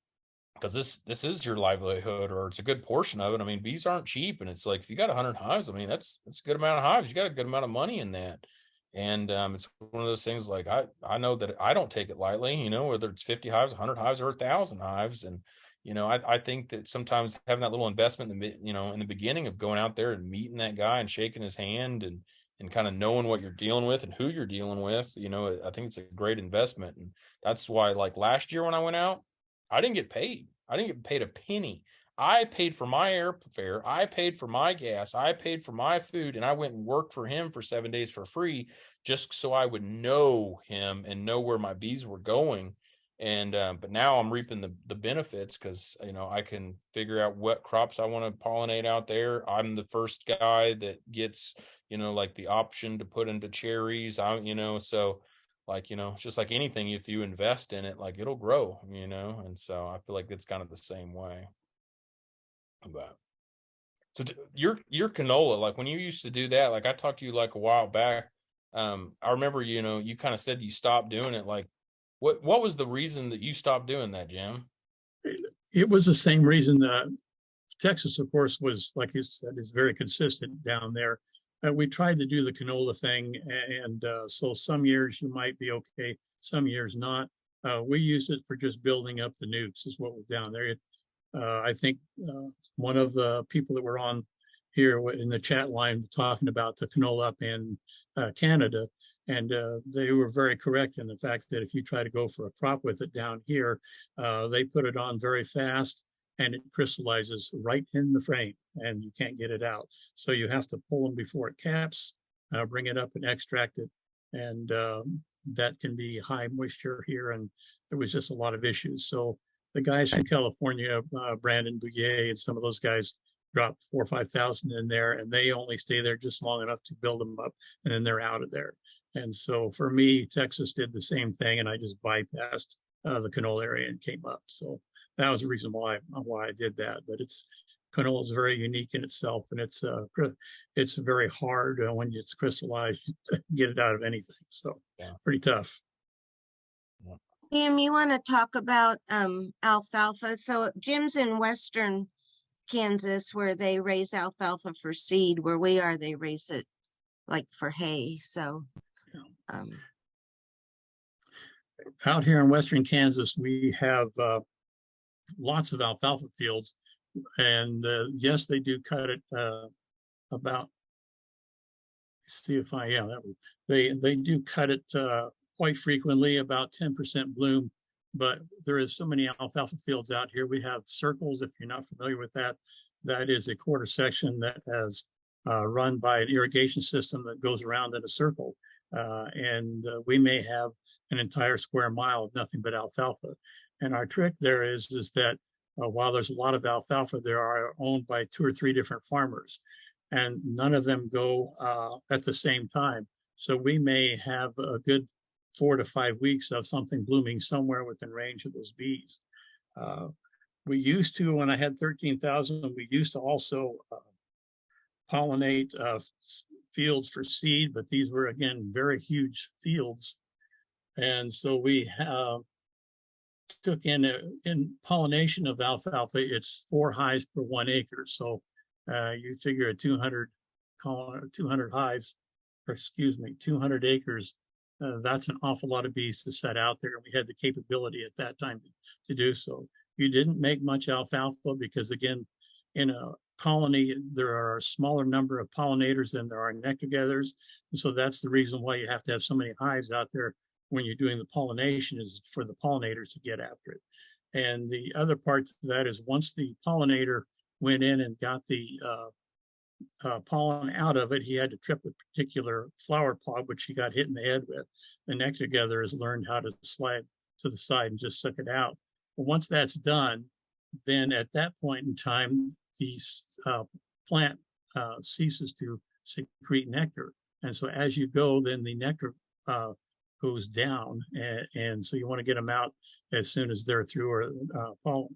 because this is your livelihood, or it's a good portion of it. I mean, bees aren't cheap, and it's like if you got 100 hives, I mean that's a good amount of hives. You got a good amount of money in that, and it's one of those things. Like I know that I don't take it lightly. Whether it's 50 hives, 100 hives, or 1,000 hives, and I think that sometimes having that little investment in the beginning of going out there and meeting that guy and shaking his hand and kind of knowing what you're dealing with and who you're dealing with, I think it's a great investment, and that's why like last year when I went out. I didn't get paid. I didn't get paid a penny. I paid for my airfare. I paid for my gas. I paid for my food. And I went and worked for him for 7 days for free just so I would know him and know where my bees were going. And, but now I'm reaping the benefits because, I can figure out what crops I want to pollinate out there. I'm the first guy that gets, like the option to put into cherries. So like it's just like anything, if you invest in it, like it'll grow, and so I feel like it's kind of the same way. But so your canola, like when you used to do that, like I talked to you like a while back. I remember, you kind of said you stopped doing it. Like what was the reason that you stopped doing that, Jim? It was the same reason that Texas, of course, was, like you said, is very consistent down there. We tried to do the canola thing, and so some years you might be okay, some years not. We used it for just building up the nukes, is what was down there. I think one of the people that were on here in the chat line talking about the canola up in Canada, and they were very correct in the fact that if you try to go for a crop with it down here, they put it on very fast and it crystallizes right in the frame and you can't get it out. So you have to pull them before it caps, bring it up and extract it. And that can be high moisture here. And there was just a lot of issues. So the guys from California, Brandon Bouillet and some of those guys dropped 4 or 5,000 in there, and they only stay there just long enough to build them up, and then they're out of there. And so for me, Texas did the same thing, and I just bypassed the canola area and came up. So that was the reason why I did that. But canola is very unique in itself, and it's very hard when it's crystallized to get it out of anything. So Yeah. pretty tough. Pam, you want to talk about alfalfa? So Jim's in Western Kansas where they raise alfalfa for seed. Where we are, they raise it like for hay. So out here in Western Kansas, we have lots of alfalfa fields, and yes, they do cut it about. See if I yeah that they do cut it quite frequently, about 10% bloom. But there is so many alfalfa fields out here. We have circles. If you're not familiar with that, that is a quarter section that is run by an irrigation system that goes around in a circle, and we may have an entire square mile of nothing but alfalfa. And our trick there is that while there's a lot of alfalfa, they are owned by 2 or 3 different farmers, and none of them go at the same time. So we may have a good 4 to 5 weeks of something blooming somewhere within range of those bees. We used to, when I had 13,000, we used to also pollinate fields for seed, but these were, again, very huge fields. And so we took in pollination of alfalfa, it's 4 hives per 1 acre. So you figure 200 hives, or excuse me, 200 acres. That's an awful lot of bees to set out there. We had the capability at that time to do so. You didn't make much alfalfa because, again, in a colony, there are a smaller number of pollinators than there are nectar gatherers. And so that's the reason why you have to have so many hives out there when you're doing the pollination, is for the pollinators to get after it. And the other part to that is once the pollinator went in and got the pollen out of it, he had to trip a particular flower pod, which he got hit in the head with. The nectar gatherers learned how to slide to the side and just suck it out. But once that's done, then at that point in time, the plant ceases to secrete nectar. And so as you go, then the nectar goes down. And so you want to get them out as soon as they're through or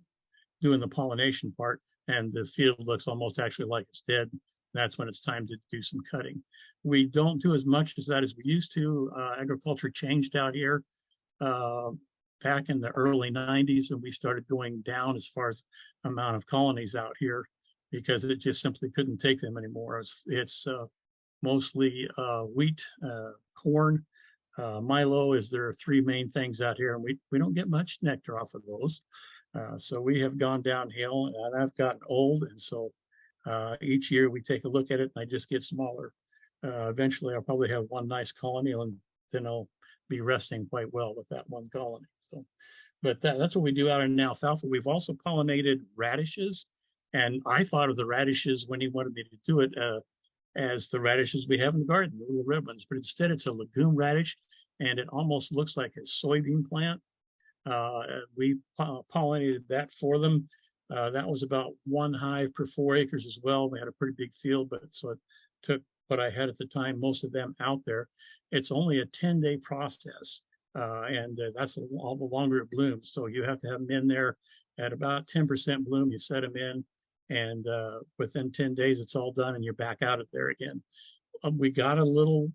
doing the pollination part. And the field looks almost actually like it's dead. That's when it's time to do some cutting. We don't do as much as that as we used to. Agriculture changed out here back in the early 90s, and we started going down as far as amount of colonies out here because it just simply couldn't take them anymore. It's mostly wheat, corn, Milo is there are three main things out here, and we don't get much nectar off of those. So we have gone downhill, and I've gotten old, and so each year we take a look at it, and I just get smaller. Eventually, I'll probably have one nice colony, and then I'll be resting quite well with that one colony. So, but that's what we do out in alfalfa. We've also pollinated radishes, and I thought of the radishes when he wanted me to do it as the radishes we have in the garden, the little red ones. But instead, it's a legume radish, and it almost looks like a soybean plant. We pollinated that for them. That was about one hive per 4 acres as well. We had a pretty big field, but so it took what I had at the time, most of them out there. It's only a 10-day process, and that's all the longer it blooms. So you have to have them in there at about 10% bloom. You set them in, and within 10 days, it's all done, and you're back out of there again. We got a little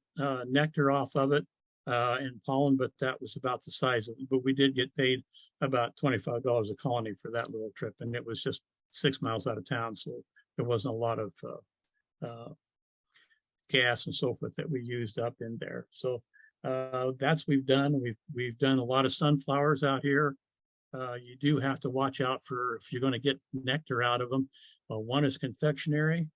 nectar off of it and pollen, but that was about the size of it. But we did get paid about $25 a colony for that little trip, and it was just 6 miles out of town, so there wasn't a lot of gas and so forth that we used up in there. So that's we've done. We've done a lot of sunflowers out here. You do have to watch out for if you're going to get nectar out of them. One is confectionery,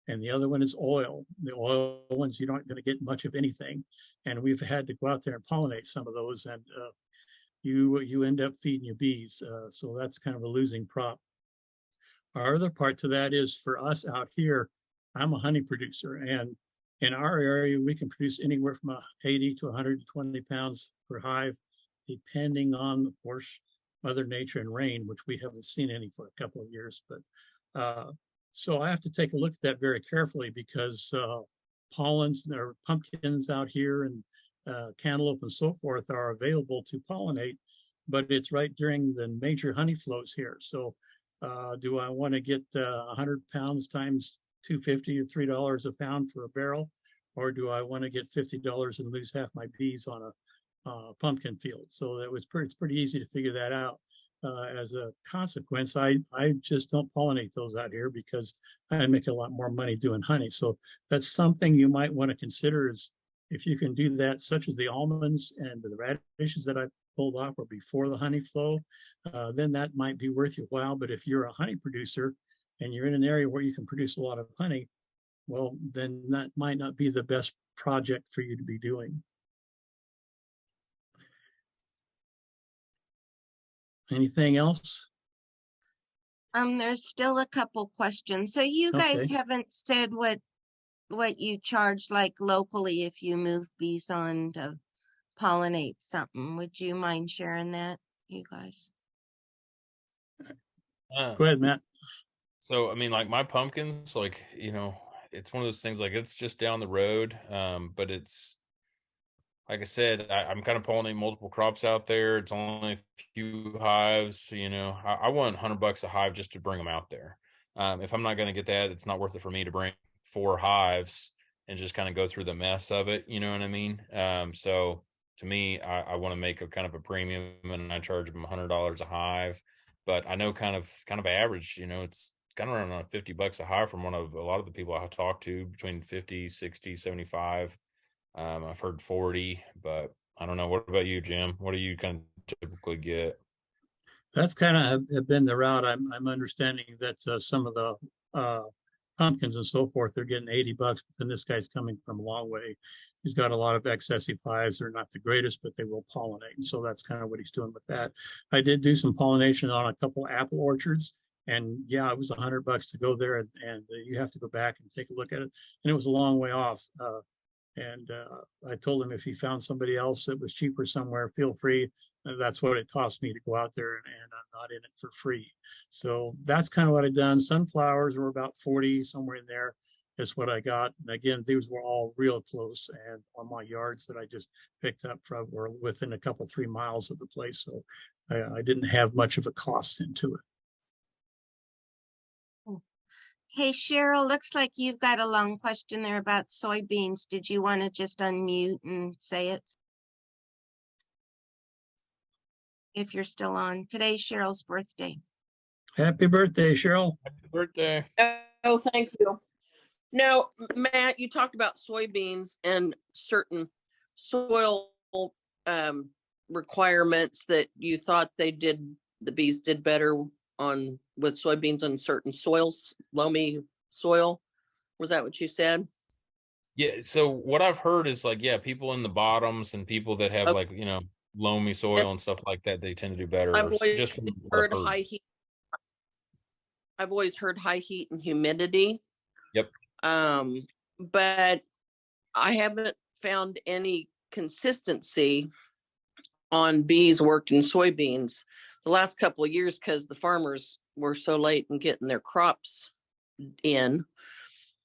and the other one is oil. The oil ones you're not going to get much of anything, and we've had to go out there and pollinate some of those, and you end up feeding your bees. So that's kind of a losing prop. Our other part to that is for us out here. I'm a honey producer, and in our area, we can produce anywhere from 80 to 120 pounds per hive, depending on, of course, Mother Nature and rain, which we haven't seen any for a couple of years. But so I have to take a look at that very carefully because pollens, there are pumpkins out here and cantaloupe and so forth are available to pollinate, but it's right during the major honey flows here. So do I want to get 100 pounds times $2.50 or $3 a pound for a barrel, or do I want to get $50 and lose half my bees on a pumpkin field? So it's pretty easy to figure that out. As a consequence, I just don't pollinate those out here because I make a lot more money doing honey. So that's something you might want to consider is if you can do that, such as the almonds and the radishes that I pulled off or before the honey flow, then that might be worth your while. But if you're a honey producer and you're in an area where you can produce a lot of honey, well, then that might not be the best project for you to be doing. Anything else? There's still a couple questions. So you guys Okay. haven't said what you charge like locally if you move bees on to pollinate something. Would you mind sharing that, you guys? Go ahead, Matt. So, I mean, like my pumpkins, like, it's one of those things like it's just down the road. But it's, like I said, I'm kind of pollinating multiple crops out there. It's only a few hives, I want $100 a hive just to bring them out there. If I'm not going to get that, it's not worth it for me to bring 4 hives and just kind of go through the mess of it. You know what I mean? So to me, I want to make a kind of a premium, and I charge them $100 a hive. But I know kind of average, it's kind of around $50 a hive from a lot of the people I have talked to, between 50, 60, 75. I've heard 40, but I don't know. What about you, Jim? What do you kind of typically get? That's kind of been the route. I'm understanding that some of the pumpkins and so forth, they're getting $80, but then this guy's coming from a long way. He's got a lot of excessive hives. They're not the greatest, but they will pollinate. And so that's kind of what he's doing with that. I did do some pollination on a couple apple orchards. And yeah, it was $100 to go there, and you have to go back and take a look at it. And it was a long way off. And I told him if he found somebody else that was cheaper somewhere, feel free. That's what it cost me to go out there, and I'm not in it for free. So that's kind of what I done. Sunflowers were about 40, somewhere in there. Is what I got. And again, these were all real close and on my yards that I just picked up from were within a couple, 3 miles of the place. So I didn't have much of a cost into it. Hey, Cheryl, looks like you've got a long question there about soybeans. Did you want to just unmute and say it? If you're still on. Today's Cheryl's birthday. Happy birthday, Cheryl. Happy birthday. Oh, thank you. Now, Matt, you talked about soybeans and certain soil requirements that you thought the bees did better on with soybeans on certain soils, loamy soil. Was that what you said? Yeah. So what I've heard is like, yeah, people in the bottoms and people that have like, loamy soil and stuff like that, they tend to do better. I've always Just from heard high heat. I've always heard high heat and humidity. Yep. But I haven't found any consistency on bees worked in soybeans the last couple of years because the farmers were so late in getting their crops in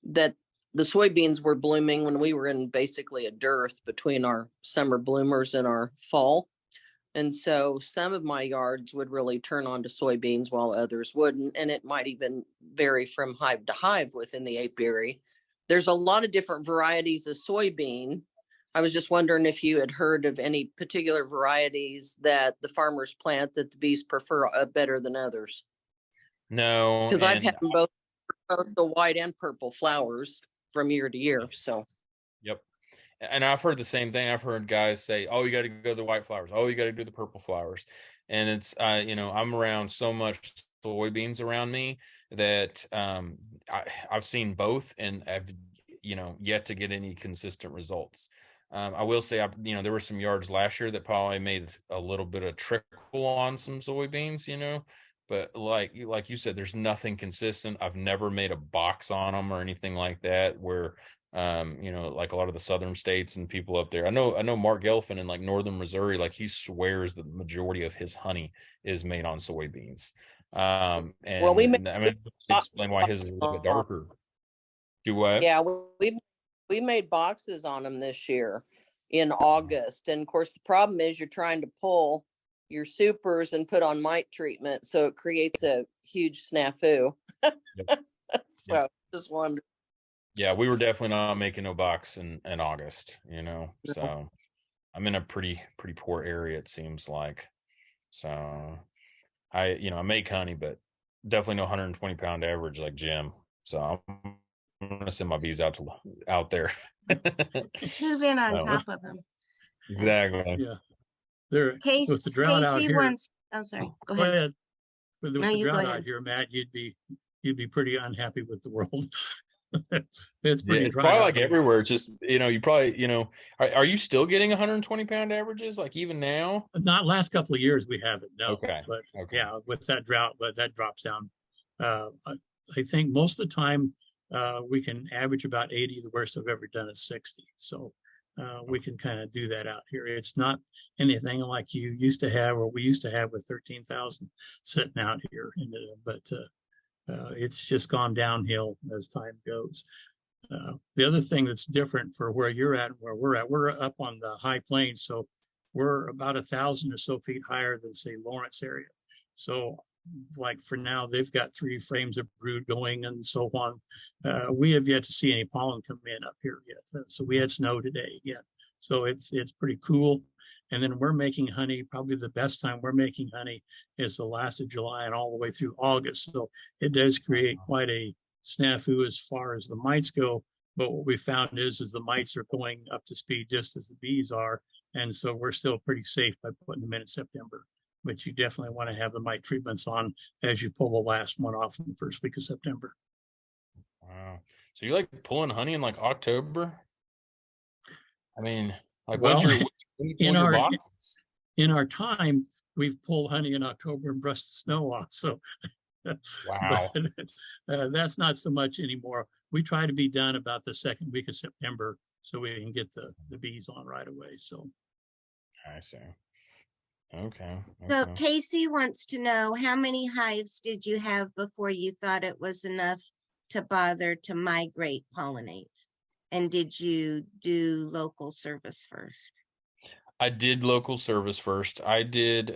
that the soybeans were blooming when we were in basically a dearth between our summer bloomers and our fall. And so some of my yards would really turn on to soybeans while others wouldn't. And it might even vary from hive to hive within the apiary. There's a lot of different varieties of soybean. I was just wondering if you had heard of any particular varieties that the farmers plant that the bees prefer better than others. No, because I've had them both the white and purple flowers from year to year. So, yep. And I've heard the same thing. I've heard guys say, "Oh, you got to go to the white flowers. Oh, you got to do the purple flowers." And it's, I'm around so much soybeans around me that I've seen both, and I've, yet to get any consistent results. I will say, there were some yards last year that probably made a little bit of trickle on some soybeans, but like you said, there's nothing consistent. I've never made a box on them or anything like that where, like a lot of the southern states and people up there. I know Mark Gelfin in like northern Missouri, like he swears the majority of his honey is made on soybeans. And well, explain why his is a little bit darker. Do what? Yeah, we made boxes on them this year in August. And of course, the problem is you're trying to pull your supers and put on mite treatment. So it creates a huge snafu. Yep. So yep. Just wonder. Yeah, we were definitely not making no box in August, No. So I'm in a pretty poor area, it seems like. So I make honey, but definitely no 120 pound average like Jim. So I'm gonna send my bees out there. Who've been on top of them? Exactly. Yeah. There with the drought out here. I'm sorry. Go ahead. With the drought out here, Matt, you'd be pretty unhappy with the world. It's pretty dry. Probably like everywhere. It's just, you probably, are you still getting 120 pound averages like even now? Not last couple of years we haven't, no. Okay. But okay. Yeah, with that drought, but that drops down. I think most of the time we can average about 80. The worst I've ever done is 60. So we can kind of do that out here. It's not anything like you used to have or we used to have with 13,000 sitting out here. But it's just gone downhill as time goes. The other thing that's different for where you're at and where we're up on the high plains. So we're about 1,000 or so feet higher than, say, Lawrence area. So like for now, they've got 3 frames of brood going and so on. We have yet to see any pollen come in up here yet. So we had snow today again. So it's pretty cool. And then we're making honey. Probably the best time we're making honey is the last of July and all the way through August. So it does create quite a snafu as far as the mites go. But what we found is the mites are going up to speed just as the bees are. And so we're still pretty safe by putting them in September. But you definitely want to have the mite treatments on as you pull the last one off in the first week of September. Wow. So you like pulling honey in like October? I mean, like well, in our time, we've pulled honey in October and brushed the snow off. So wow. But, that's not so much anymore. We try to be done about the second week of September. so we can get the bees on right away. So I see. Okay. So Casey wants to know, how many hives did you have before you thought it was enough to bother to migrate pollinate? And did you do local service first? I did local service first. I did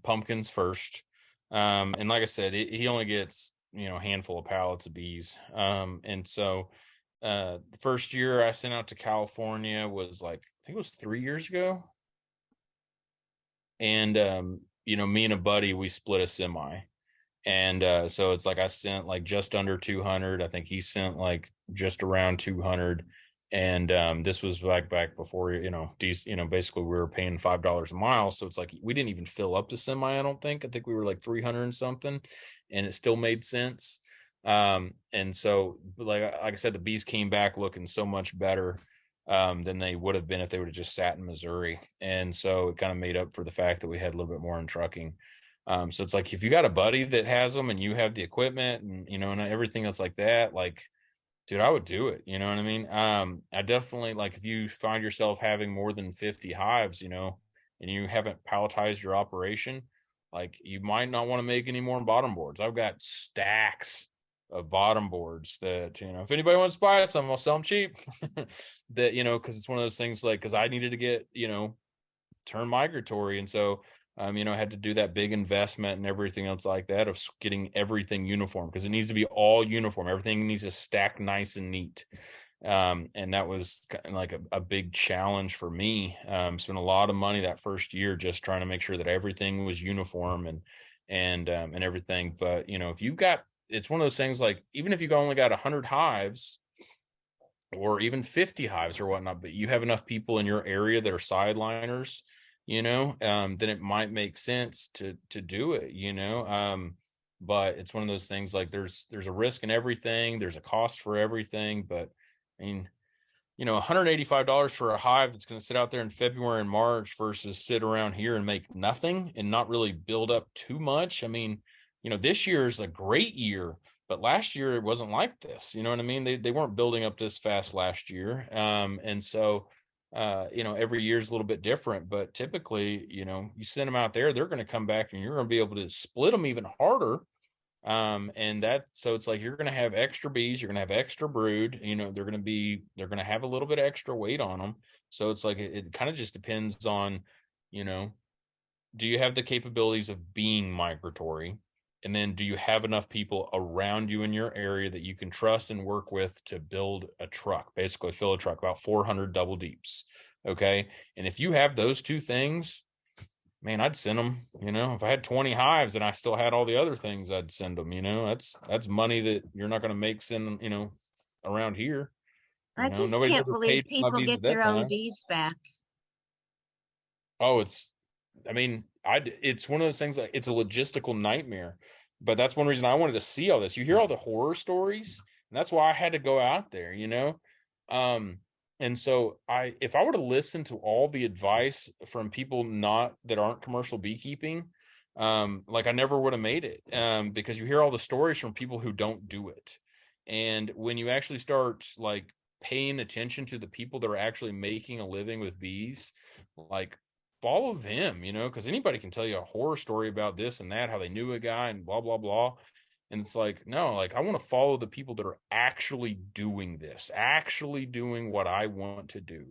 pumpkins first. And like I said, he only gets, a handful of pallets of bees. And so the first year I sent out to California was like, I think it was 3 years ago. And me and a buddy, we split a semi. And so it's like I sent like just under 200. I think he sent like just around 200. And this was back before, basically we were paying $5 a mile. So it's like we didn't even fill up the semi, I don't think. I think we were like 300 and something, and it still made sense. And so like I said, the bees came back looking so much better than they would have been if they would have just sat in Missouri. And so it kind of made up for the fact that we had a little bit more in trucking. So it's like if you got a buddy that has them and you have the equipment and and everything else like that, like, dude, I would do it. You know what I mean? I definitely, like, if you find yourself having more than 50 hives, and you haven't palletized your operation, like, you might not want to make any more bottom boards. I've got stacks of bottom boards that, if anybody wants to buy some, I'll sell them cheap. That, because it's one of those things, like, because I needed to get, turn migratory. And so, I had to do that big investment and everything else like that of getting everything uniform, because it needs to be all uniform. Everything needs to stack nice and neat. And that was kind of like a big challenge for me. Spent a lot of money that first year just trying to make sure that everything was uniform and everything. But if you've got, it's one of those things, like, even if you've only got 100 hives or even 50 hives or whatnot, but you have enough people in your area that are sideliners, then it might make sense to do it, but it's one of those things, like, there's a risk in everything. There's a cost for everything. But I mean, $185 for a hive that's going to sit out there in February and March versus sit around here and make nothing and not really build up too much. I mean, this year is a great year, but last year it wasn't like this. You know what I mean? They weren't building up this fast last year. And so, every year is a little bit different, but typically, you send them out there, they're going to come back and you're going to be able to split them even harder. So it's like, you're going to have extra bees, you're going to have extra brood, they're going to have a little bit of extra weight on them. So it's like, it kind of just depends on, do you have the capabilities of being migratory? And then do you have enough people around you in your area that you can trust and work with to build a truck, basically fill a truck, about 400 double deeps. Okay. And if you have those two things, man, I'd send them. If I had 20 hives and I still had all the other things, I'd send them. That's money that you're not going to make send, around here. I just Nobody's can't ever believe paid for my people bees get at that their own time. bees back. Oh, it's one of those things, like, it's a logistical nightmare. But that's one reason I wanted to see all this. You hear all the horror stories, and that's why I had to go out there, and so if I were to listen to all the advice from people that aren't commercial beekeeping, like, I never would have made it, because you hear all the stories from people who don't do it. And when you actually start, like, paying attention to the people that are actually making a living with bees, like, follow them, because anybody can tell you a horror story about this and that, how they knew a guy and blah, blah, blah. And it's like, no, like, I want to follow the people that are actually doing this, actually doing what I want to do.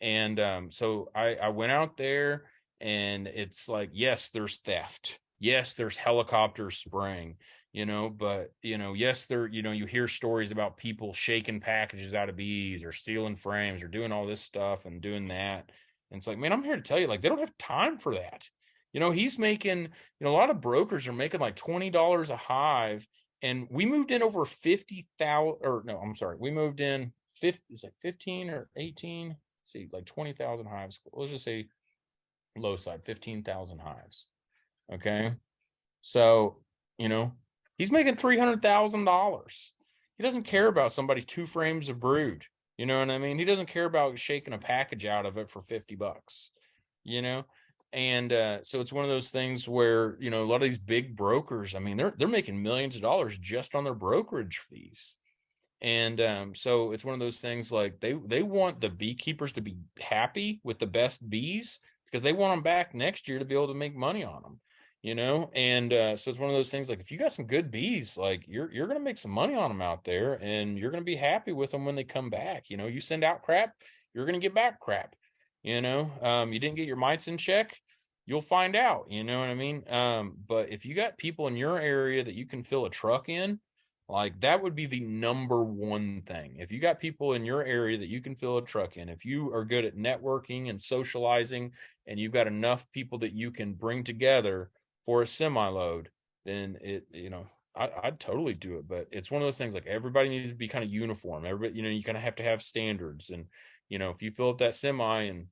And so I went out there, and it's like, yes, there's theft. Yes, there's helicopters spraying, but, yes, you hear stories about people shaking packages out of bees or stealing frames or doing all this stuff and doing that. And it's like, man, I'm here to tell you, like, they don't have time for that. He's making, a lot of brokers are making like $20 a hive. And we moved in over 50,000, or no, I'm sorry. We moved in 50, it's like 15 or 18. Let's see, like 20,000 hives. Let's just say low side, 15,000 hives. Okay. So, he's making $300,000. He doesn't care about somebody's 2 frames of brood. You know what I mean? He doesn't care about shaking a package out of it for $50, And so it's one of those things where, a lot of these big brokers, I mean, they're making millions of dollars just on their brokerage fees. And so it's one of those things like they want the beekeepers to be happy with the best bees because they want them back next year to be able to make money on them, you know. And so it's one of those things like if you got some good bees, like you're gonna make some money on them out there, and you're gonna be happy with them when they come back. You know, you send out crap, you're gonna get back crap. You know, you didn't get your mites in check, you'll find out. You know what I mean? But if you got people in your area that you can fill a truck in, like that would be the number one thing. If you got people in your area that you can fill a truck in, if you are good at networking and socializing, and you've got enough people that you can bring together for a semi load, then I'd totally do it. But it's one of those things like everybody needs to be kind of uniform. Everybody, you kind of have to have standards. And, if you fill up that semi and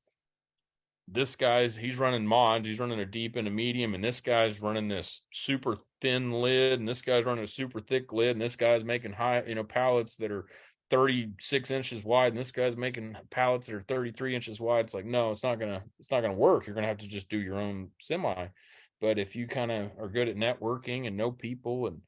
he's running mods, he's running a deep and a medium, and this guy's running this super thin lid, and this guy's running a super thick lid, and this guy's making high, pallets that are 36 inches wide, and this guy's making pallets that are 33 inches wide. It's like, no, it's not gonna work. You're gonna have to just do your own semi. But if you kind of are good at networking and know people, and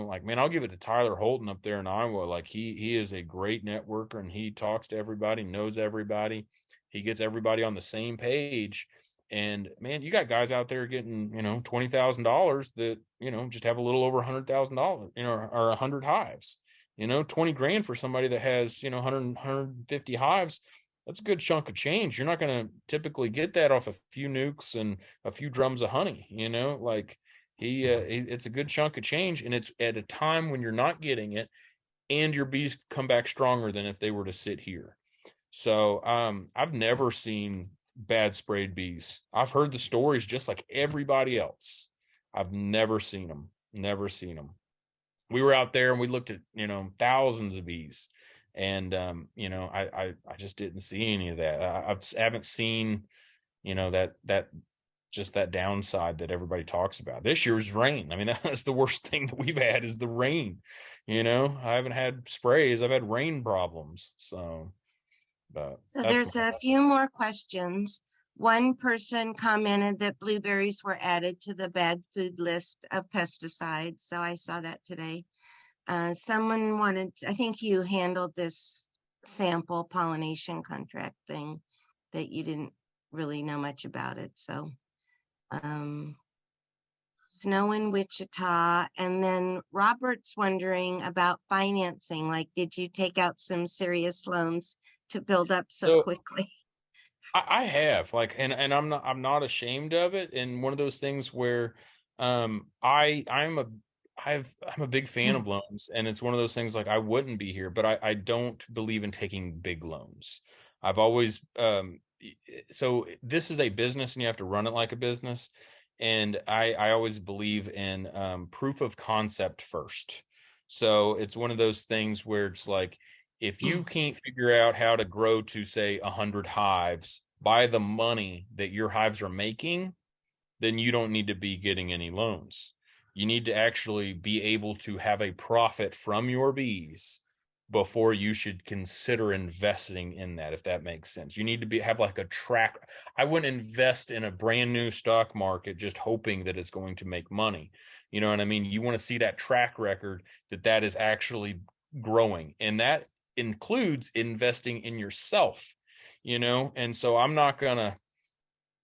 like, man, I'll give it to Tyler Holton up there in Iowa. Like he is a great networker, and he talks to everybody, knows everybody. He gets everybody on the same page. And man, you got guys out there getting, $20,000 that, just have a little over $100,000, or 100 hives, 20 grand for somebody that has, 150 hives. That's a good chunk of change. You're not going to typically get that off a few nukes and a few drums of honey, like it's a good chunk of change. And it's at a time when you're not getting it, and your bees come back stronger than if they were to sit here. So I've never seen bad sprayed bees. I've heard the stories just like everybody else. I've never seen them. Never seen them. We were out there and we looked at, thousands of bees. And I just didn't see any of that. I haven't seen, that downside that everybody talks about. This year's rain. I mean, that's the worst thing that we've had is the rain. I haven't had sprays. I've had rain problems. So So there's a few more questions. One person commented that blueberries were added to the bad food list of pesticides. So I saw that today. Someone wanted, I think you handled this sample pollination contract thing, that you didn't really know much about it. So snow in Wichita. And then Robert's wondering about financing. Like, did you take out some serious loans to build up so quickly? I have, like, and I'm not ashamed of it. And one of those things where I'm a big fan of loans, and it's one of those things like I wouldn't be here, but I don't believe in taking big loans. I've always so this is a business and you have to run it like a business. And I always believe in proof of concept first. So it's one of those things where it's like, if you can't figure out how to grow to, say, 100 hives by the money that your hives are making, then you don't need to be getting any loans. You need to actually be able to have a profit from your bees before you should consider investing in that, if that makes sense. You need to have like a track. I wouldn't invest in a brand new stock market just hoping that it's going to make money. You know what I mean? You want to see that track record that is actually growing, and that includes investing in yourself, and so I'm not gonna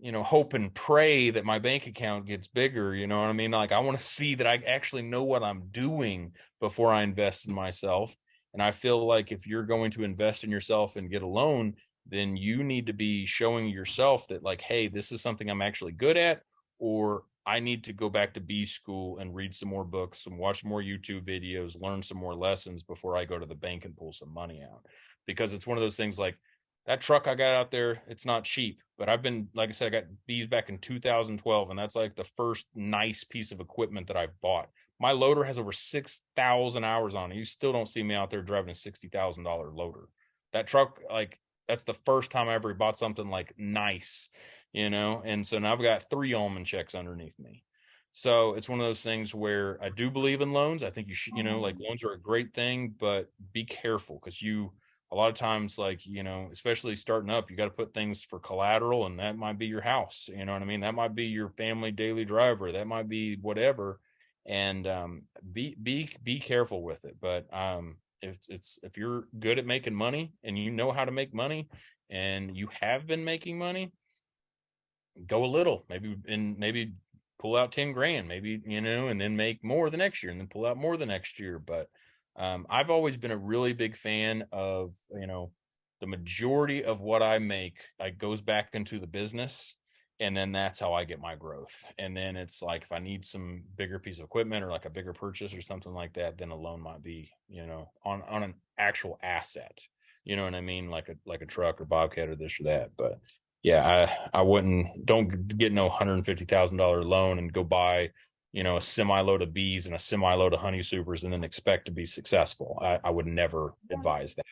hope and pray that my bank account gets bigger. You know what I mean? Like, I want to see that I actually know what I'm doing before I invest in myself. And I feel like if you're going to invest in yourself and get a loan, then you need to be showing yourself that, like, hey, this is something I'm actually good at, or I need to go back to B school and read some more books and watch more YouTube videos, learn some more lessons before I go to the bank and pull some money out. Because it's one of those things like that truck I got out there, it's not cheap, but I've been, like I said, I got bees back in 2012, and that's like the first nice piece of equipment that I've bought. My loader has over 6,000 hours on it. You still don't see me out there driving a $60,000 loader. That truck, like, that's the first time I ever bought something like nice, and so now I've got 3 almond checks underneath me. So it's one of those things where I do believe in loans. I think you should, like, loans are a great thing, but be careful, because a lot of times, like, especially starting up, you got to put things for collateral, and that might be your house. You know what I mean? That might be your family daily driver. That might be whatever. And be careful with it. But if you're good at making money and you know how to make money and you have been making money, go a little, maybe pull out 10 grand, maybe, and then make more the next year and then pull out more the next year. But I've always been a really big fan of, the majority of what I make, goes back into the business. And then that's how I get my growth. And then it's like, if I need some bigger piece of equipment or like a bigger purchase or something like that, then a loan might be, on an actual asset, you know what I mean? Like a truck or Bobcat or this or that. But yeah, don't get no $150,000 loan and go buy, a semi load of bees and a semi load of honey supers and then expect to be successful. I would never advise that.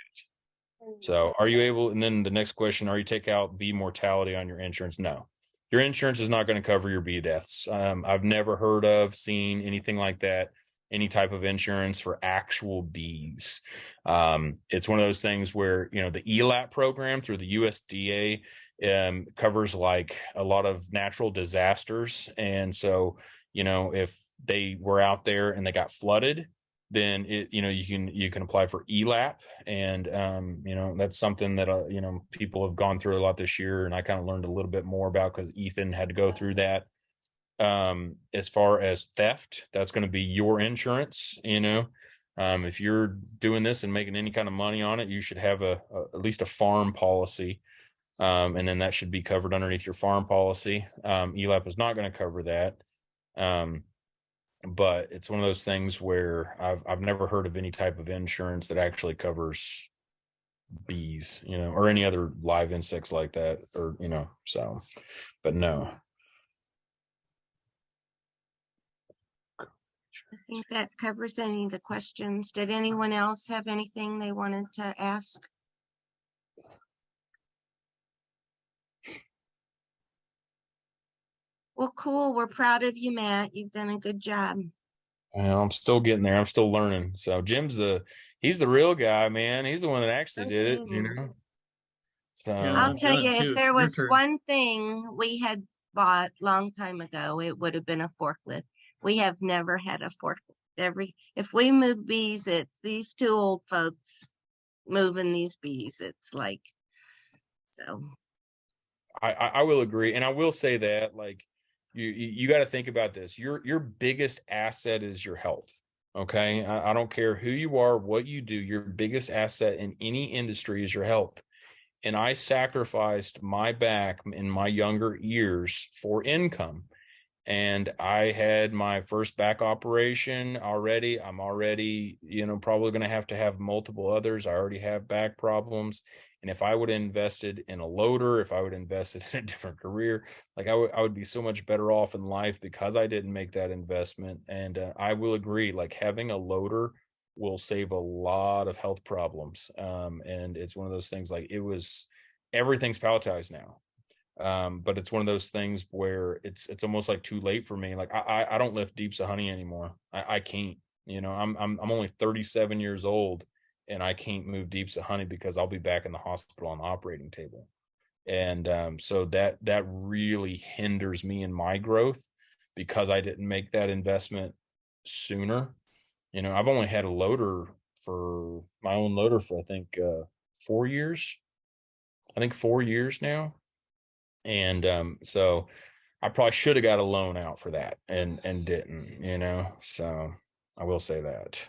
So are you able, and then the next question, are you take out bee mortality on your insurance? No, your insurance is not going to cover your bee deaths. I've never heard of, seen anything like that, any type of insurance for actual bees. It's one of those things where, the ELAP program through the USDA covers like a lot of natural disasters. And so, if they were out there and they got flooded, then you can apply for ELAP. And, that's something that, people have gone through a lot this year. And I kind of learned a little bit more about because Ethan had to go through that. As far as theft, that's going to be your insurance. If you're doing this and making any kind of money on it, you should have at least a farm policy. And then that should be covered underneath your farm policy. ELAP is not going to cover that. But it's one of those things where I've never heard of any type of insurance that actually covers bees, or any other live insects like that, or, so, but no. I think that covers any of the questions. Did anyone else have anything they wanted to ask? Well, cool. We're proud of you, Matt. You've done a good job. Well, I'm still getting there. I'm still learning. So Jim's he's the real guy, man. He's the one that actually did it, So I'll tell you, if there was turn. one thing we had bought long time ago, it would have been a forklift. We have never had a forklift. If we move bees, it's these two old folks moving these bees. It's like, so. I will agree. And I will say that, like, you got to think about this. Your biggest asset is your health. Okay. I don't care who you are, what you do, your biggest asset in any industry is your health. And I sacrificed my back in my younger years for income. And I had my first back operation already. I'm already, probably going to have multiple others. I already have back problems. And if I would have invested in a loader, if I would have invested in a different career, like I would be so much better off in life because I didn't make that investment. And I will agree, like having a loader will save a lot of health problems. And it's one of those things, like everything's palletized now. But it's one of those things where it's almost like too late for me. Like I don't lift deeps of honey anymore. I can't, I'm only 37 years old and I can't move deeps of honey because I'll be back in the hospital on the operating table. And so that really hinders me in my growth because I didn't make that investment sooner. I've only had my own loader for I think 4 years. I think 4 years now. And so I probably should have got a loan out for that and didn't, so I will say that.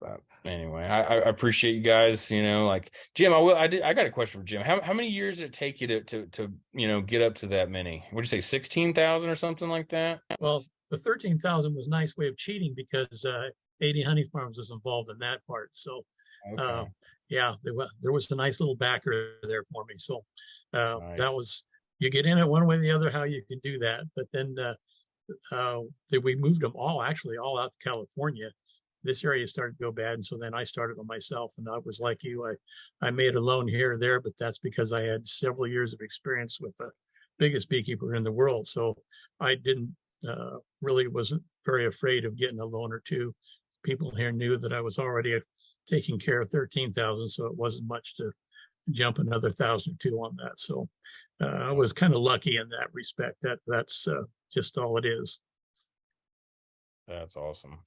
But anyway, I appreciate you guys, like Jim, I got a question for Jim. How many years did it take you to get up to that many? Would you say 16,000 or something like that? Well, the 13,000 was a nice way of cheating because 80 Honey Farms was involved in that part. So Okay. yeah, there was a nice little backer there for me. So Nice. that was, you get in it one way or the other, how you can do that. But then we moved them all out to California. This area started to go bad. And so then I started by myself, and I was like you, I made a loan here or there, but that's because I had several years of experience with the biggest beekeeper in the world. So I didn't wasn't very afraid of getting a loan or two. People here knew that I was already taking care of 13,000. So it wasn't much to jump another 1,000 or two on that. So I was kind of lucky in that respect. That's just all it is. That's awesome.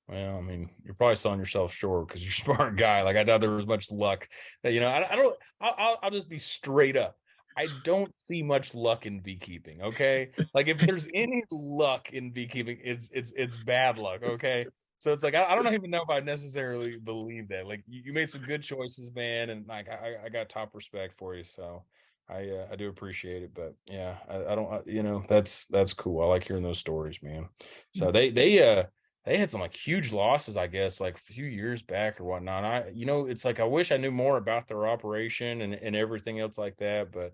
Well, I mean, you're probably selling yourself short because you're a smart guy. Like I doubt there was much luck. That I don't. I'll just be straight up. I don't see much luck in beekeeping. Okay, like if there's any luck in beekeeping, it's bad luck. Okay, so it's like I don't even know if I necessarily believe that. Like you made some good choices, man, and like I got top respect for you. So I do appreciate it. But yeah, I don't. That's cool. I like hearing those stories, man. So they had some like huge losses, I guess, like a few years back or whatnot. It's like I wish I knew more about their operation and everything else like that. But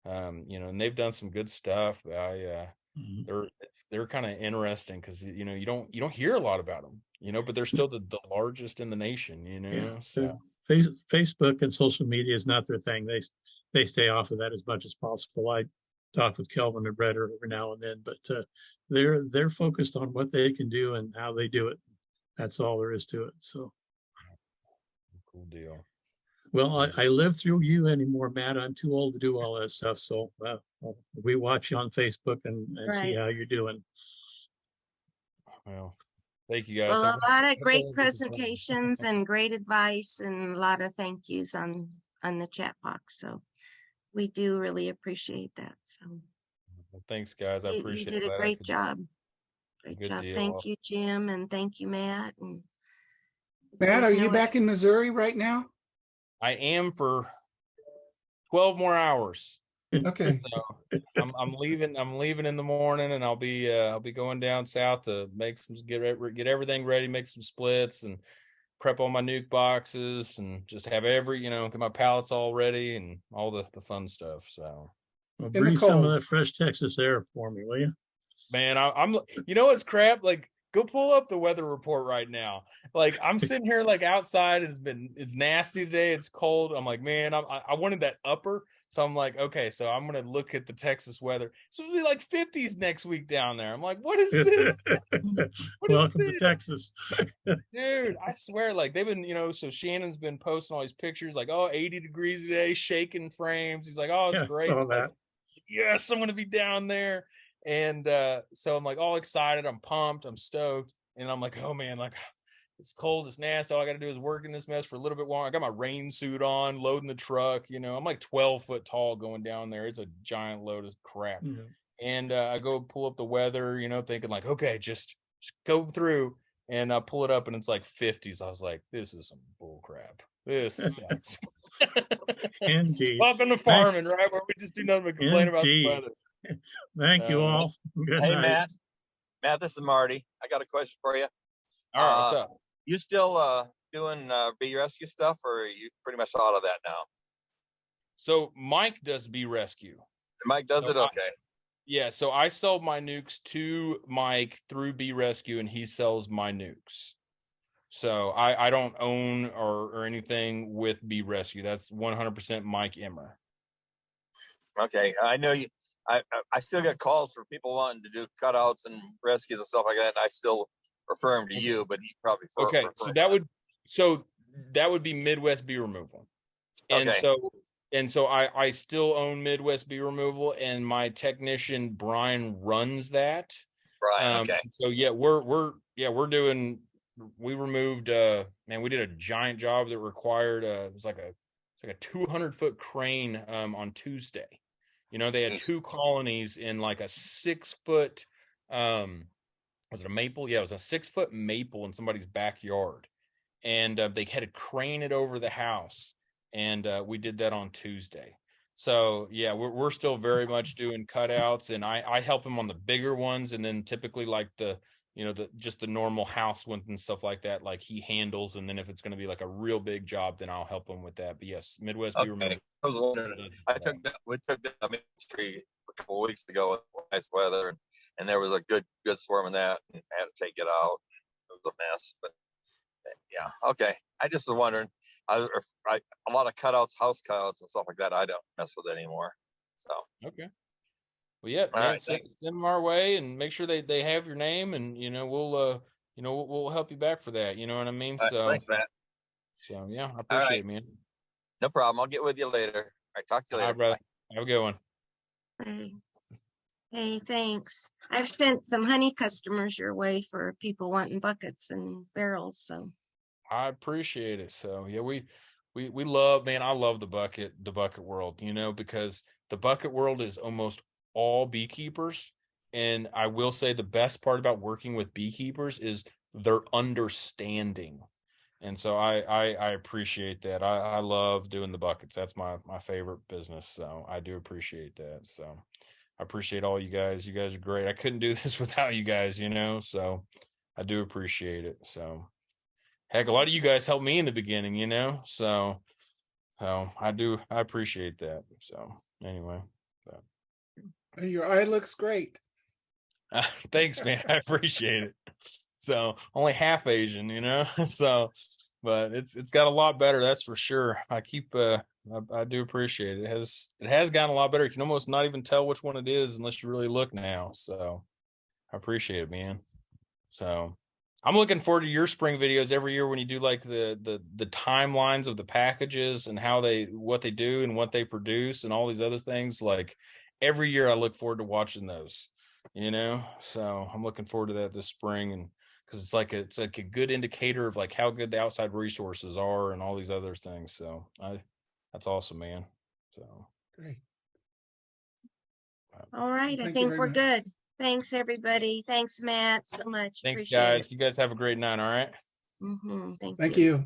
and they've done some good stuff. But Mhm. they're kind of interesting because you don't hear a lot about them, but they're still the largest in the nation, Yeah, So Facebook and social media is not their thing. They stay off of that as much as possible. I talk with Kelvin and Brett every now and then, but they're focused on what they can do and how they do it. That's all there is to it. So, cool deal. well, I live through you anymore, Matt. I'm too old to do all that stuff. So we watch you on Facebook and see Right. how you're doing. Well, thank you guys. Well, a lot of great presentations and great advice and a lot of thank yous on the chat box. So we do really appreciate that. So Well, thanks, guys. I you appreciate did a that. great job. Great Good job. deal. Thank you, Jim, and thank you, Matt. And if Matt, there's are you no back in Missouri right now? I am for 12 more hours. Okay. So I'm leaving. I'm leaving in the morning, and I'll be going down south to get everything ready, make some splits, and prep all my nuke boxes, and just have get my pallets all ready and all the fun stuff. So, Well, In the breathe some of cold. that fresh Texas air for me, will you? man, I'm what's crap. Like, go pull up the weather report right now. Like, I'm sitting here like outside. It's nasty today. It's cold. I'm like, man, I wanted that upper. So I'm like, okay, so I'm gonna look at the Texas weather. It's supposed to be like 50s next week down there. I'm like, what is this? What is Welcome to this? Texas. Dude, I swear, like they've been, so Shannon's been posting all these pictures, like, oh, 80 degrees today, shaking frames. He's like, oh, it's Yeah, great. saw I'm like, that. yes, I'm gonna be down there. And so I'm like all excited, I'm pumped, I'm stoked, and I'm like, oh man, like it's cold, it's nasty. All I gotta do is work in this mess for a little bit longer. I got my rain suit on, loading the truck, I'm like 12 foot tall going down there. It's a giant load of crap. Yeah. And I go pull up the weather, thinking like, okay, just go through. And I pull it up and it's like 50s. I was like, this is some bull crap. This sucks. Indeed. Welcome to farming, right? Where we just do nothing but complain about the Indeed. weather. Thank you all. Good Hey, night. Matt, this is Marty. I got a question for you. All right, what's up? You still doing bee rescue stuff, or are you pretty much out of that now? So Mike does bee rescue. Mike does it? Okay. Yeah, so I sell my nukes to Mike through bee rescue, and he sells my nukes. So I don't own or anything with bee rescue. That's 100% Mike Emmer. Okay. I know you. I still get calls for people wanting to do cutouts and rescues and stuff like that. And I still refer them to you, but he probably Okay. So that would be Midwest Bee Removal. And okay. so I still own Midwest Bee Removal, and my technician Brian runs that. Brian. Okay. So yeah, we removed we did a giant job that required it was like a 200-foot crane on Tuesday. They had two colonies in like a 6-foot was it a maple? Yeah, it was a 6-foot maple in somebody's backyard. And they had to crane it over the house. And we did that on Tuesday. So yeah, we're still very much doing cutouts, and I help him on the bigger ones, and then typically like the just the normal house ones and stuff like that, like he handles. And then if it's going to be like a real big job, then I'll help him with that. But yes, Midwest Bee Removal. We took that tree a couple of weeks ago with nice weather, and there was a good swarm of that, and I had to take it out. It was a mess, but yeah, okay. I just was wondering. A lot of cutouts, house cutouts, and stuff like that, I don't mess with anymore. So okay. Well, yeah, man, right, send them our way, and make sure they have your name, and we'll help you back for that. You know what I mean? Right, So thanks, Matt. So yeah, I appreciate it, man. No problem. I'll get with you later. All right, talk to you later. All right, brother. Have a good one. Bye. Hey, thanks. I've sent some honey customers your way for people wanting buckets and barrels. So I appreciate it. So yeah, we love, man, I love the bucket world, because the bucket world is almost all beekeepers. And I will say the best part about working with beekeepers is their understanding. And so I appreciate that. I love doing the buckets. That's my favorite business. So I do appreciate that. So I appreciate all you guys. You guys are great. I couldn't do this without you guys, so I do appreciate it. So heck, a lot of you guys helped me in the beginning, so I appreciate that. So anyway, Your eye looks great. thanks, man. I appreciate it. So only half Asian, so, but it's got a lot better. That's for sure. I do appreciate it. It has gotten a lot better. You can almost not even tell which one it is unless you really look now. So I appreciate it, man. So I'm looking forward to your spring videos every year when you do like the timelines of the packages and what they do and what they produce and all these other things. Like every year I look forward to watching those, so I'm looking forward to that this spring. And because it's like a good indicator of like how good the outside resources are and all these other things. So that's awesome, man. So Great. all right, I Thank you think very we're much. good. Thanks, everybody. Thanks, Matt, so much. thanks, Appreciate guys. You guys have a great night. All right. it. Thank Thank you. you.